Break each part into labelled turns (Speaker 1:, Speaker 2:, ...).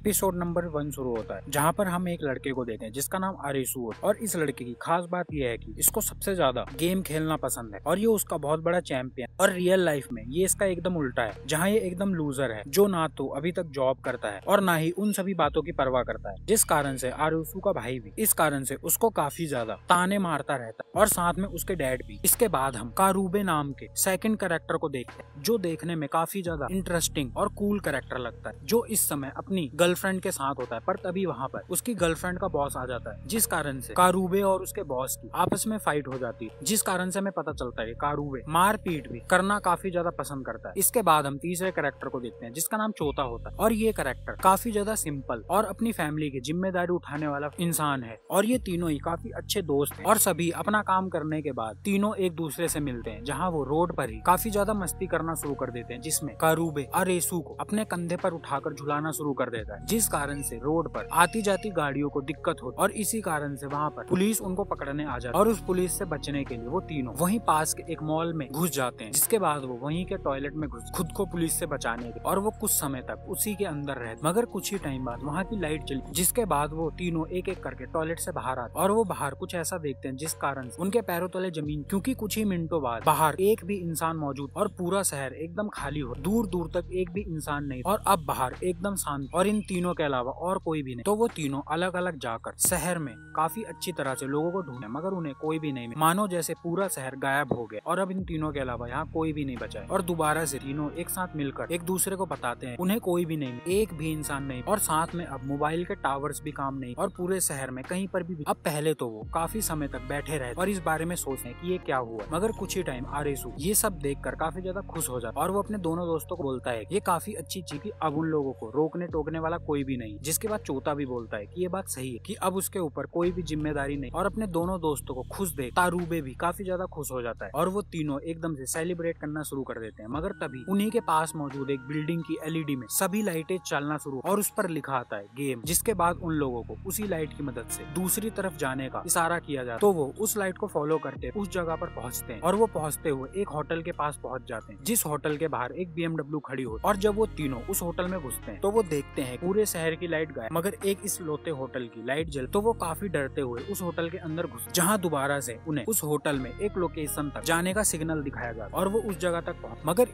Speaker 1: Episode number 1 शुरू होता है, जहाँ पर हम एक लड़के को देखते हैं जिसका नाम आरिसू है। और इस लड़के की खास बात यह है कि इसको सबसे ज्यादा गेम खेलना पसंद है और ये उसका बहुत बड़ा चैंपियन। और रियल लाइफ में ये इसका एकदम उल्टा है, जहाँ ये एकदम लूजर है, जो ना तो अभी तक जॉब करता है और ना ही उन सभी बातों की परवाह करता है। जिस कारण से आरिसू का भाई भी इस कारण से उसको काफी ज्यादा ताने मारता रहता है और साथ में उसके डैड भी। इसके बाद हम कारूबे नाम के सेकंड कैरेक्टर को देखते हैं, जो देखने में काफी ज्यादा इंटरेस्टिंग और कूल कैरेक्टर लगता है, जो इस समय अपनी गर्लफ्रेंड के साथ होता है। पर तभी वहाँ पर उसकी गर्लफ्रेंड का बॉस आ जाता है, जिस कारण से कारूबे और उसके बॉस की आपस में फाइट हो जाती है, जिस कारण से हमें पता चलता है कारूबे मारपीट भी करना काफी ज्यादा पसंद करता है। इसके बाद हम तीसरे कैरेक्टर को देखते हैं जिसका नाम चोता होता है। और ये कैरेक्टर काफी ज्यादा सिंपल और अपनी फैमिली की जिम्मेदारी उठाने वाला इंसान है। और ये तीनों ही काफी अच्छे दोस्त हैं और सभी अपना काम करने के बाद तीनों एक दूसरे से मिलते हैं, जहाँ वो रोड पर ही काफी ज्यादा मस्ती करना शुरू कर देते हैं, जिसमें कारूबे आरिसू को अपने कंधे पर उठाकर झुलाना शुरू कर देता है, जिस कारण से रोड पर आती जाती गाड़ियों को दिक्कत होती और इसी कारण से वहाँ पर पुलिस उनको पकड़ने आ जाती है। और उस पुलिस से बचने के लिए वो तीनों वहीं पास के एक मॉल में घुस जाते हैं, जिसके बाद वो वहीं के टॉयलेट में घुस खुद को पुलिस से बचाने के और वो कुछ समय तक उसी के अंदर रहते। मगर कुछ ही टाइम बाद वहाँ की लाइट चली, जिसके बाद वो तीनों एक एक करके टॉयलेट से बाहर आते और वो बाहर कुछ ऐसा देखते हैं जिस कारण उनके पैरों तले जमीन, क्योंकि कुछ ही मिनटों बाद बाहर एक भी इंसान मौजूद और पूरा शहर एकदम खाली हो, दूर दूर तक एक भी इंसान नहीं और अब बाहर एकदम शांत और इन तीनों के अलावा और कोई भी नहीं। तो वो तीनों अलग अलग जाकर शहर में काफी अच्छी तरह से लोगों को ढूंढे, मगर उन्हें कोई भी नहीं मिला, मानो जैसे पूरा शहर गायब हो गया और अब इन तीनों के अलावा यहाँ कोई भी नहीं बचा है। और दोबारा से तीनों एक साथ मिलकर एक दूसरे को बताते हैं उन्हें कोई भी नहीं, एक भी इंसान नहीं, और साथ में अब मोबाइल के टावर्स भी काम नहीं और पूरे शहर में कहीं पर भी। अब पहले तो वो काफी समय तक बैठे रहे और इस बारे में सोचते हैं कि ये क्या हुआ, मगर कुछ ही टाइम आरिसू ये सब देखकर काफी ज्यादा खुश हो जाता है और वो अपने दोनों दोस्तों को बोलता है ये काफी अच्छी चीज, अब उन लोगों को रोकने टोकने वाला कोई भी नहीं। जिसके बाद चोता भी बोलता है कि ये बात सही है कि अब उसके ऊपर कोई भी जिम्मेदारी नहीं, और अपने दोनों दोस्तों को खुश देख कारूबे भी काफी ज्यादा खुश हो जाता है और वो तीनों एकदम से सेलिब्रेट करना शुरू कर देते हैं। मगर तभी उन्हीं के पास मौजूद एक बिल्डिंग की एलईडी में सभी लाइटें चलना शुरू और उस पर लिखा आता है गेम। जिसके बाद उन लोगों को उसी लाइट की मदद से दूसरी तरफ जाने का इशारा किया जाता है, तो वो उस लाइट को फॉलो करते उस जगह पर पहुंचते हैं और वो पहुंचते हुए एक होटल के पास पहुंच जाते हैं, जिस होटल के बाहर एक BMW खड़ी होती है। और जब वो तीनों उस होटल में घुसते हैं तो वो देखते हैं पूरे शहर की लाइट गायब, मगर एक इस लोते होटल की लाइट जल। तो वो काफी डरते हुए उस होटल के अंदर घुस, जहाँ दोबारा से उन्हें उस होटल में एक लोकेशन तक जाने का सिग्नल दिखाया जाता और वो उस जगह तक पहुंच। मगर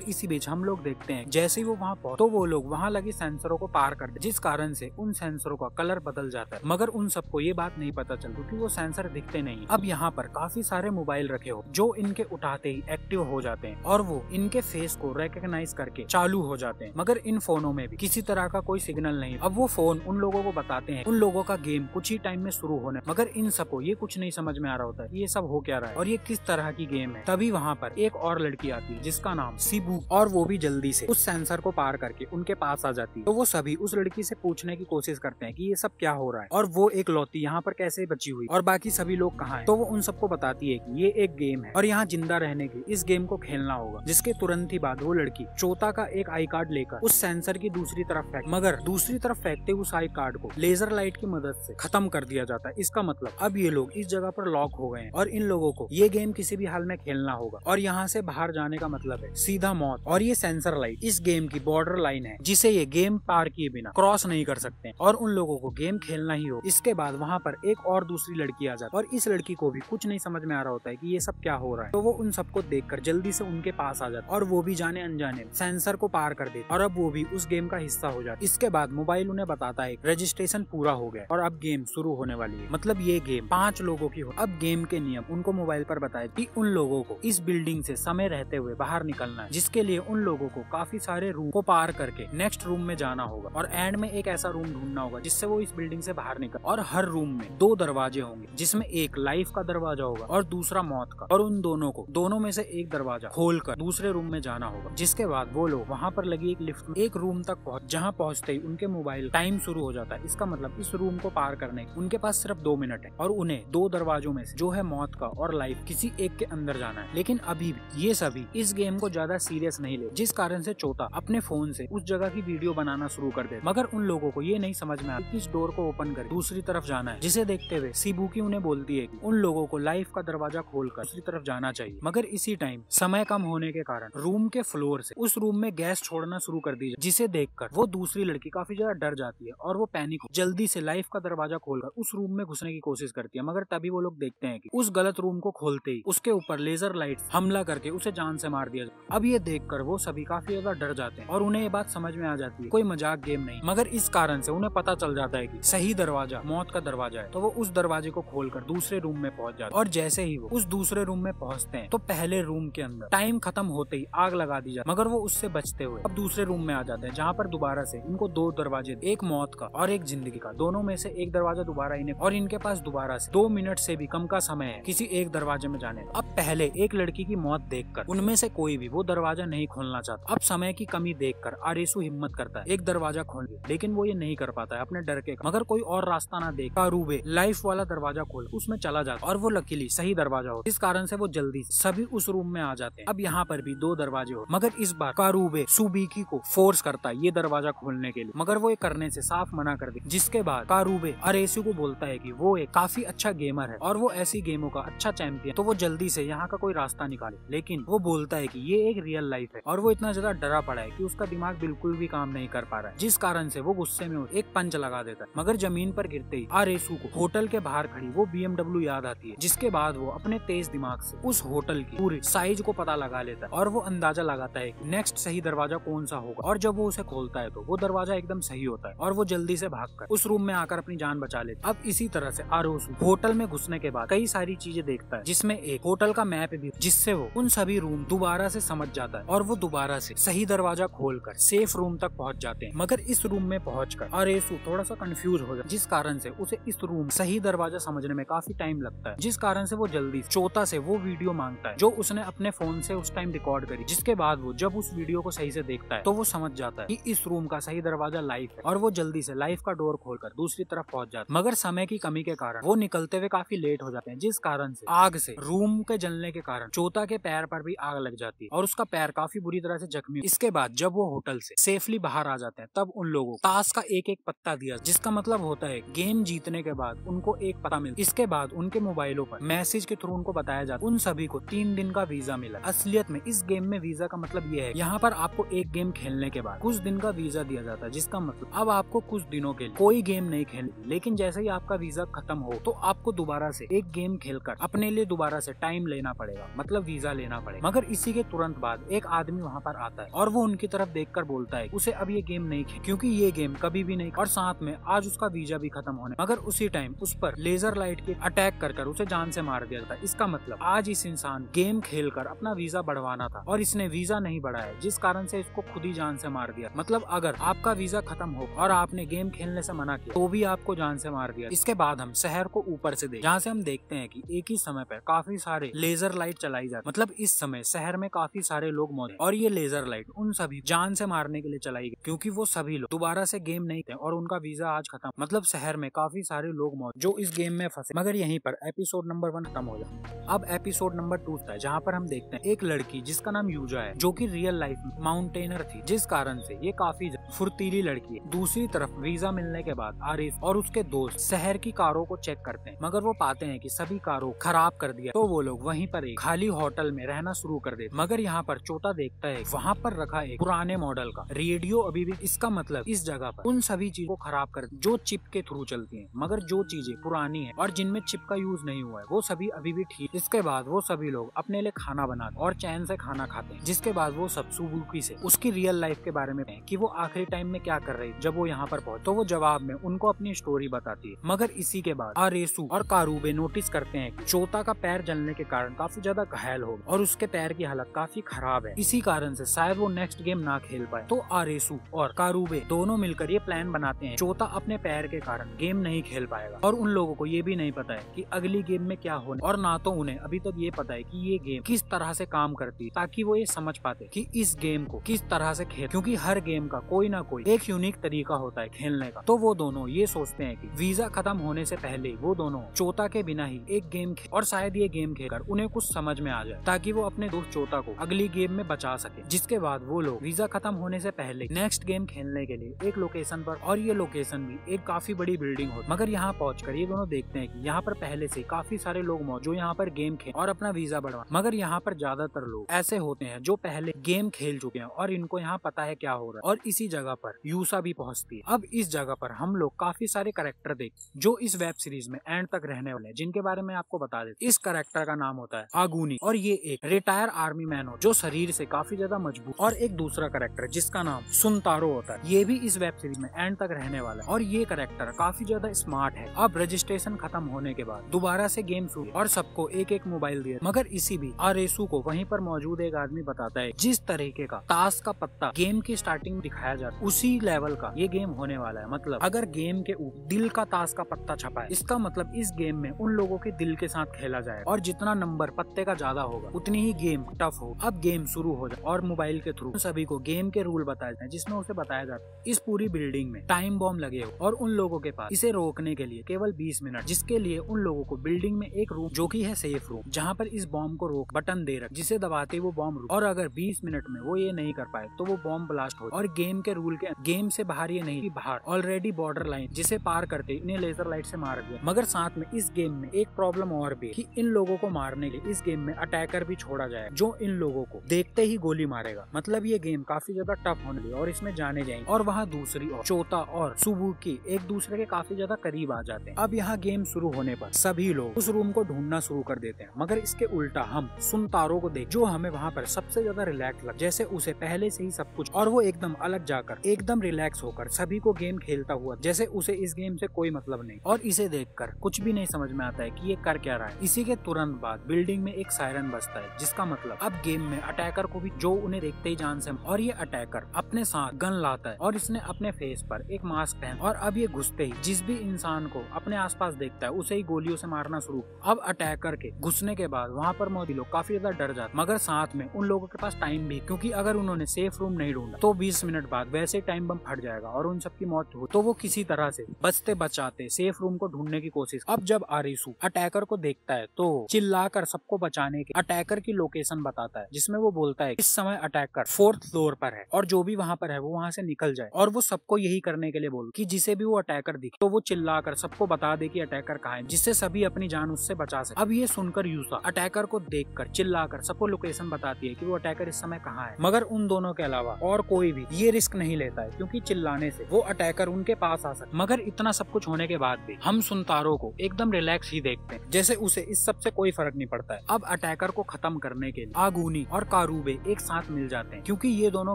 Speaker 1: इसी बीच हम लोग देखते हैं जैसे ही वो वहाँ पहुंच तो वो लोग वहाँ लगी सेंसरों को पार कर दे, जिस कारण से उन सेंसरों का कलर बदल जाता है। मगर उन सबको ये बात नहीं पता चल, क्योंकि वो सेंसर दिखते नहीं। अब यहाँ पर काफी सारे मोबाइल रखे हो जो इनके उठाते ही एक्टिव हो जाते हैं और वो इनके फेस को रिकॉग्नाइज करके चालू हो जाते हैं। मगर इन फोनों में भी किसी तरह का कोई सिग्नल नहीं। अब वो फोन उन लोगों को बताते हैं उन लोगों का गेम कुछ ही टाइम में शुरू होने, मगर इन सबको ये कुछ नहीं समझ में आ रहा होता है ये सब हो क्या रहा है और ये किस तरह की गेम है। तभी वहाँ पर एक और लड़की आती है जिसका नाम शिबू, और वो भी जल्दी से उस सेंसर को पार करके उनके पास आ जाती है। तो वो सभी उस लड़की से पूछने की कोशिश करते हैं कि ये सब क्या हो रहा है और वो एक लौती यहाँ पर कैसे बची हुई और बाकी सभी लोग कहाँ हैं। तो वो उन सबको बताती है कि ये एक गेम है और यहाँ जिंदा रहने के इस गेम को खेलना होगा। जिसके तुरंत ही बाद वो लड़की चोता का एक आई कार्ड लेकर उस सेंसर की दूसरी तरफ मगर दूसरी तरफ फेंकते उस आई कार्ड को लेजर लाइट की मदद से खत्म कर दिया जाता है। इसका मतलब अब ये लोग इस जगह पर लॉक हो गए हैं और इन लोगों को ये गेम किसी भी हाल में खेलना होगा और यहाँ से बाहर जाने का मतलब है सीधा मौत। और ये सेंसर लाइट इस गेम की बॉर्डर लाइन है जिसे ये गेम पार किए बिना क्रॉस नहीं कर सकते और उन लोगों को गेम खेलना ही हो। इसके बाद वहाँ पर एक और दूसरी लड़की आ जाती है और इस लड़की को भी कुछ नहीं समझ में आ रहा होता है कि ये सब क्या हो रहा है। तो वो उन सबको देखकर जल्दी से उनके पास आ जाता और वो भी जाने अनजाने सेंसर को पार कर देती और अब वो भी उस गेम का हिस्सा हो जाती। इसके बाद मोबाइल उन्हें बताता है रजिस्ट्रेशन पूरा हो गया और अब गेम शुरू होने वाली है, मतलब ये गेम 5 लोगों की हो। अब गेम के नियम उनको मोबाइल पर बताए कि उन लोगों को इस बिल्डिंग से समय रहते हुए बाहर निकलना है, जिसके लिए उन लोगों को काफी सारे रूम को पार करके नेक्स्ट रूम में जाना होगा और एंड में एक ऐसा रूम ढूंढना होगा जिससे वो इस बिल्डिंग से बाहर निकल। और हर रूम में 2 दरवाजे होंगे, जिसमें एक लाइफ का दरवाजा होगा और दूसरा मौत का, और उन दोनों में से एक दरवाजा खोलकर दूसरे रूम में जाना होगा। जिसके बाद वो लोग वहाँ पर लगी एक लिफ्ट एक रूम तक पहुँच, जहाँ पहुँचते ही उनके मोबाइल टाइम शुरू हो जाता है। इसका मतलब इस रूम को पार करने उनके पास सिर्फ 2 मिनट है और उन्हें 2 दरवाजों में से जो है मौत का और लाइफ किसी एक के अंदर जाना है। लेकिन अभी भी ये सभी इस गेम को ज्यादा सीरियस नहीं ले, जिस कारण से चोता अपने फोन से उस जगह की वीडियो बनाना शुरू कर दे। मगर उन लोगों को ये नहीं समझ में आता किस डोर को ओपन कर दूसरी तरफ जाना है, जिसे देखते हुए शिबुकी उन्हें बोलती है कि उन लोगों को लाइफ का दरवाजा खोलकर दूसरी तरफ जाना चाहिए। मगर इसी टाइम समय कम होने के कारण रूम के फ्लोर से उस रूम में गैस छोड़ना शुरू कर दी, जिसे देखकर वो दूसरी लड़की काफी ज्यादा डर जाती है और वो पैनिक जल्दी से लाइफ का दरवाजा खोलकर उस रूम में घुसने की कोशिश करती है। मगर तभी वो लोग देखते हैं कि उस गलत रूम को खोलते ही उसके ऊपर लेजर लाइट हमला करके उसे जान से मार दिया जाता है। अब ये देखकर वो सभी काफी ज्यादा डर जाते हैं और उन्हें ये बात समझ में आ जाती है कोई मजाक गेम नहीं, मगर इस कारण से उन्हें पता चल जाता है कि सही दरवाजा मौत का दरवाजा है। तो वो उस दरवाजे को खोलकर दूसरे रूम में पहुंच जाते हैं और जैसे ही वो उस दूसरे रूम में पहुंचते हैं तो पहले रूम के अंदर टाइम खत्म होते ही आग लगा दी जाती है, मगर वो उससे बचते हुए अब दूसरे रूम में आ जाते हैं जहाँ पर दोबारा से इनको दो दरवाजे, एक मौत का और एक जिंदगी का, दोनों में से एक दरवाजा दोबारा इन्हें और इनके पास दोबारा से 2 मिनट से भी कम का समय है किसी एक दरवाजे में जाने। अब पहले एक लड़की की मौत देखकर उनमें से कोई भी वो दरवाजा नहीं खोलना चाहता। अब समय की कमी देखकर आरेसू हिम्मत करता है एक दरवाजा खोलने, लेकिन वो ये नहीं कर पाता है अपने डर के, मगर कोई और रास्ता ना देख कारूबे लाइफ वाला दरवाजा खोल उसमें चला जाता और वो लकीली सही दरवाजा हो, इस कारण से वो जल्दी सभी उस रूम में आ जाते हैं। अब यहाँ पर भी 2 दरवाजे हो, मगर इस बार कारूबे सुबीकी को फोर्स करता है ये दरवाजा खोलने के लिए, मगर वो ये करने से साफ मना कर दे। जिसके बाद कारूबे आरेसू को बोलता है कि वो एक काफी अच्छा गेमर है और वो ऐसी गेमों का अच्छा चैंपियन, तो वो जल्दी से यहाँ का कोई रास्ता निकाले। लेकिन वो बोलता है कि ये एक रियल लाइफ है और वो इतना ज्यादा डरा पड़ा है कि उसका दिमाग बिल्कुल भी काम नहीं कर पा रहा है, जिस कारण से वो गुस्से में एक पंच लगा देता है। मगर जमीन पर गिरते ही आरेसू को होटल के बाहर खड़ी वो BMW याद आती है, जिसके बाद वो अपने तेज दिमाग से उस होटल की पूरी साइज को पता लगा लेता है और वो अंदाजा लगाता है कि नेक्स्ट सही दरवाजा कौन सा होगा। और जब वो उसे खोलता है तो वो दरवाजा एकदम सही होता है और वो जल्दी से भागकर उस रूम में आकर अपनी जान बचा लेता है। अब इसी तरह से आरेसू होटल में घुसने के बाद कई सारी चीजें देखता है, जिसमें एक होटल का मैप भी, जिससे वो उन सभी रूम दोबारा से समझ जाता है और वो दोबारा से सही दरवाजा खोलकर सेफ रूम तक पहुंच जाते हैं। मगर इस रूम में पहुंचकर आरेसू थोड़ा सा कंफ्यूज हो जाता है, जिस कारण से उसे इस रूम सही दरवाजा समझने में काफी टाइम लगता है, जिस कारण से वो जल्दी चोता से वो वीडियो मांगता है जो उसने अपने फोन से उस टाइम रिकॉर्ड करी। जिसके बाद वो जब उस वीडियो को सही से देखता है तो वो समझ जाता है कि इस रूम का सही दरवाजा लाइफ है और वो जल्दी से लाइफ का डोर खोलकर दूसरी तरफ पहुंच जाता है। मगर समय की कमी के कारण वो निकलते हुए काफी लेट हो जाते हैं, जिस कारण से आग से रूम के जलने के कारण चोता के पैर पर भी आग लग जाती है और उसका पैर काफी बुरी तरह से जख्मी। इसके बाद जब वो होटल से सेफली बाहर आ जाते हैं तब उन लोगों को ताश का एक एक पत्ता दिया, जिसका मतलब होता है गेम जीतने के बाद उनको एक पत्ता मिलता। इसके बाद उनके मोबाइलों पर मैसेज के थ्रू उनको बताया जाता है उन सभी को 3 दिन का वीजा मिला। असलियत में इस गेम में वीजा का मतलब ये है, यहाँ पर आपको एक गेम खेलने के बाद कुछ दिन का वीजा दिया जाता है, जिसका मतलब अब आपको कुछ दिनों के लिए कोई गेम नहीं खेलनी। लेकिन जैसे ही आपका वीजा खत्म हो तो आपको दोबारा से एक गेम खेलकर अपने लिए दोबारा से टाइम लेना पड़ेगा, मतलब वीजा लेना पड़ेगा। मगर इसी के तुरंत बाद एक आदमी वहाँ पर आता है और वो उनकी तरफ देखकर बोलता है उसे अब ये गेम नहीं खेल, क्योंकि ये गेम कभी भी नहीं, और साथ में आज उसका वीजा भी खत्म होने। मगर उसी टाइम उस पर लेजर लाइट के अटैक कर उसे जान से मार दिया था। इसका मतलब आज इस इंसान गेम खेलकर अपना वीजा बढ़वाना था और इसने वीजा नहीं बढ़ाया, जिस कारण से इसको खुद ही जान से मार दिया। मतलब अगर आपका वीजा खत्म हो और आपने गेम खेलने से मना किया तो भी आपको जान से मार दिया। इसके बाद हम शहर को ऊपर से देख, जहाँ से हम देखते हैं कि एक ही समय पर काफी सारे लेजर लाइट चलाई जाती, मतलब इस समय शहर में काफी सारे लोग मौजूद और ये लेजर लाइट उन सभी जान से मारने के लिए चलाई गई, क्योंकि वो सभी लोग दोबारा से गेम नहीं थे और उनका वीजा आज खत्म। मतलब शहर में काफी सारे लोग मौजूद जो इस गेम में फंसे। मगर यहीं पर एपिसोड नंबर 1 खत्म हो जाता है। अब एपिसोड नंबर 2 है, जहाँ पर हम देखते हैं एक लड़की जिसका नाम यूजा है, जो कि रियल लाइफ में माउंटेनर थी, जिस कारण से ये काफी फुर्तीली लड़की है। दूसरी तरफ वीजा मिलने के बाद आरिफ और उसके दोस्त शहर की कारों को चेक करते हैं, मगर वो पाते हैं कि सभी कारों खराब कर दिया, तो वो लोग वहीं पर एक खाली होटल में रहना शुरू कर देते। मगर यहाँ पर चोता देखता है वहाँ पर रखा एक पुराने मॉडल का रेडियो अभी भी, इसका मतलब इस जगह पर उन सभी चीजों को खराब कर जो चिप के थ्रू चलती हैं, मगर जो चीजें पुरानी है और जिनमें चिप का यूज नहीं हुआ है वो सभी अभी भी ठीक। इसके बाद वो सभी लोग अपने लिए खाना बनाते और चैन से खाना खाते हैं, जिसके बाद वो सब सुबुकी से उसकी रियल लाइफ के बारे में कि वो आखिरी टाइम में क्या कर रही जब वो यहाँ पर पहुंचे, तो वो जवाब में उनको अपनी स्टोरी बताती है। मगर इसी के बाद आरेसू और कारूबे नोटिस करते हैं कि चोता का पैर जलने के कारण काफी ज्यादा घायल हो और उसके पैर की हालत काफी खराब है, इसी कारण से शायद वो नेक्स्ट गेम ना खेल पाए। तो आरेसू और कारूबे दोनों मिलकर ये प्लान बनाते हैं चोता अपने पैर के कारण गेम नहीं खेल पाएगा, और उन लोगों को ये भी नहीं पता है कि अगली गेम में क्या होने, और ना तो उन्हें अभी तक ये पता है कि ये गेम किस तरह से काम करती है, ताकि वो ये समझ पाते कि इस गेम को किस तरह से खेल, क्योंकि हर गेम का कोई ना कोई एक यूनिक तरीका होता है खेलने का। तो वो दोनों ये सोचते हैं कि वीजा खत्म होने से पहले वो दोनों चोता के बिना ही एक गेम खेल, और शायद ये गेम खेलकर उन्हें कुछ समझ में आ जाए, ताकि वो अपने दोस्त चोता को अगली गेम में बचा सके। जिसके बाद वो लोग वीजा खत्म होने से पहले नेक्स्ट गेम खेलने के लिए एक लोकेशन पर, और ये लोकेशन भी एक काफी बड़ी बिल्डिंग हो। मगर यहाँ पहुंचकर ये दोनों देखते हैं कि यहाँ पर पहले से काफी सारे लोग मौजूद जो यहाँ पर गेम खेल और अपना वीजा बढ़वा। मगर यहाँ पर ज्यादातर लोग ऐसे होते हैं जो पहले गेम खेल चुके हैं और इनको यहाँ पता है क्या हो रहा है, और इसी जगह पर यूसा भी पहुंचती है। अब इस जगह पर हम लोग काफी सारे कैरेक्टर देख जो इस वेब सीरीज में एंड तक रहने वाले हैं, जिनके बारे में आपको बता देते। इस कैरेक्टर का नाम होता है आगूनी और ये एक रिटायर आर्मी मैन हो जो शरीर से काफी ज्यादा मजबूत। और एक दूसरा कैरेक्टर जिसका नाम सुनतारो होता है, ये भी इस वेब सीरीज में एंड तक रहने वाला है और ये कैरेक्टर काफी ज्यादा स्मार्ट है। अब रजिस्ट्रेशन खत्म होने के बाद दोबारा से गेम शुरू और सबको एक एक मोबाइल दिया, मगर इसी भी आरेसू को वहीं पर मौजूद एक आदमी बताता है जिस तरीके का ताश का पत्ता गेम की स्टार्टिंग में दिखाया जाता है उसी लेवल का ये गेम होने वाला है। मतलब अगर गेम के ऊपर दिल का ताश का पत्ता छपा है, इसका मतलब इस गेम में उन लोगों के दिल के साथ खेला जाएगा और जितना नंबर पत्ते का ज्यादा होगा उतनी ही गेम टफ होगा। अब गेम शुरू हो जाए और मोबाइल के थ्रू सभी को गेम के रूल बताए जाते हैं, जिसमें उसे बताया जाता है इस पूरी बिल्डिंग में टाइम बॉम्ब लगे हो और उन लोगों के पास इसे रोकने के लिए केवल 20 मिनट, जिसके लिए उन लोगों को बिल्डिंग में एक रूम जो कि है सेफ रूम, जहाँ पर इस बॉम्ब को रोक बटन दे रख, जिसे दबाते वो बॉम्ब रुक, और अगर 20 मिनट में वो ये नहीं कर पाए तो वो बॉम्ब ब्लास्ट हो। और गेम के रूल के गेम से बाहर ये नहीं, बाहर ऑलरेडी बॉर्डर लाइन जिसे पार करते इन्हें लेजर लाइट से मार दिया। मगर साथ में इस गेम में एक प्रॉब्लम और भी कि इन लोगों को मारने के लिए इस गेम में अटैकर भी छोड़ा जाए जो इन लोगों को देखते ही गोली मारेगा। मतलब ये गेम काफी ज्यादा टफ होने लगी और इसमें जाने जाएंगे। और वहाँ दूसरी ओर चोता और सुबुकी एक दूसरे के काफी ज्यादा करीब आ जाते हैं। अब यहाँ गेम शुरू होने पर सभी लोग उस रूम को ढूंढना शुरू कर देते हैं, मगर इसके उल्टा हम सुनतारो को देख जो हमें वहाँ पर सबसे ज्यादा रिलैक्स लग, जैसे उसे पहले से ही सब कुछ, और वो एकदम अलग जाकर एकदम रिलैक्स होकर सभी को गेम खेलता हुआ, जैसे उसे इस गेम से कोई मतलब नहीं और इसे देखकर कुछ भी नहीं समझ में आता है कि ये कर क्या रहा है। इसी के तुरंत बाद बिल्डिंग में एक सायरन बजता है, जिसका मतलब अब गेम में अटैकर को भी जो उन्हें देखते ही जान से, और ये अटैकर अपने साथ गन लाता है और इसने अपने फेस पर एक मास्क पहन, और अब ये घुसते ही जिस भी इंसान को अपने आसपास देखता है उसे ही गोलियों से मारना शुरू। अब अटैकर के घुसने के बाद वहाँ पर मौजूद लोग काफी ज्यादा डर जाते, मगर साथ में उन लोगों के पास टाइम भी, क्योंकि अगर उन्होंने सेफ रूम नहीं ढूंढा तो 20 मिनट बाद वैसे टाइम बम फट जाएगा और उन सबकी मौत हो। तो वो किसी तरह से बचते बचाते सेफ रूम को ढूंढने की कोशिश। अब जब आरेसू अटैकर को देखता है तो चिल्लाकर सबको बचाने के अटैकर की लोकेशन बताता है, जिसमें वो बोलता है इस समय अटैकर 4th फ्लोर पर है और जो भी वहाँ पर है वो वहाँ से निकल जाए। और वो सबको यही करने के लिए बोल कि जिसे भी वो अटैकर दिखे तो वो चिल्लाकर सबको बता दे कि अटैकर कहाँ है, जिससे सभी अपनी जान उससे बचा सके। अब ये सुनकर यूसा अटैकर को देखकर चिल्लाकर सबको लोकेशन बताती है कि वो अटैकर इस समय कहाँ है, मगर उन दोनों के अलावा और कोई भी ये रिस्क नहीं लेता है, क्योंकि चिल्लाने से वो अटैकर उनके पास आ सकता। मगर इतना सब कुछ होने के बाद भी हम सुनतारो को एकदम रिलैक्स ही देखते हैं, जैसे उसे इस सब से कोई फर्क नहीं पड़ता है। अब अटैकर को खत्म करने के लिए आगूनी और कारूबे एक साथ मिल जाते हैं, क्योंकि ये दोनों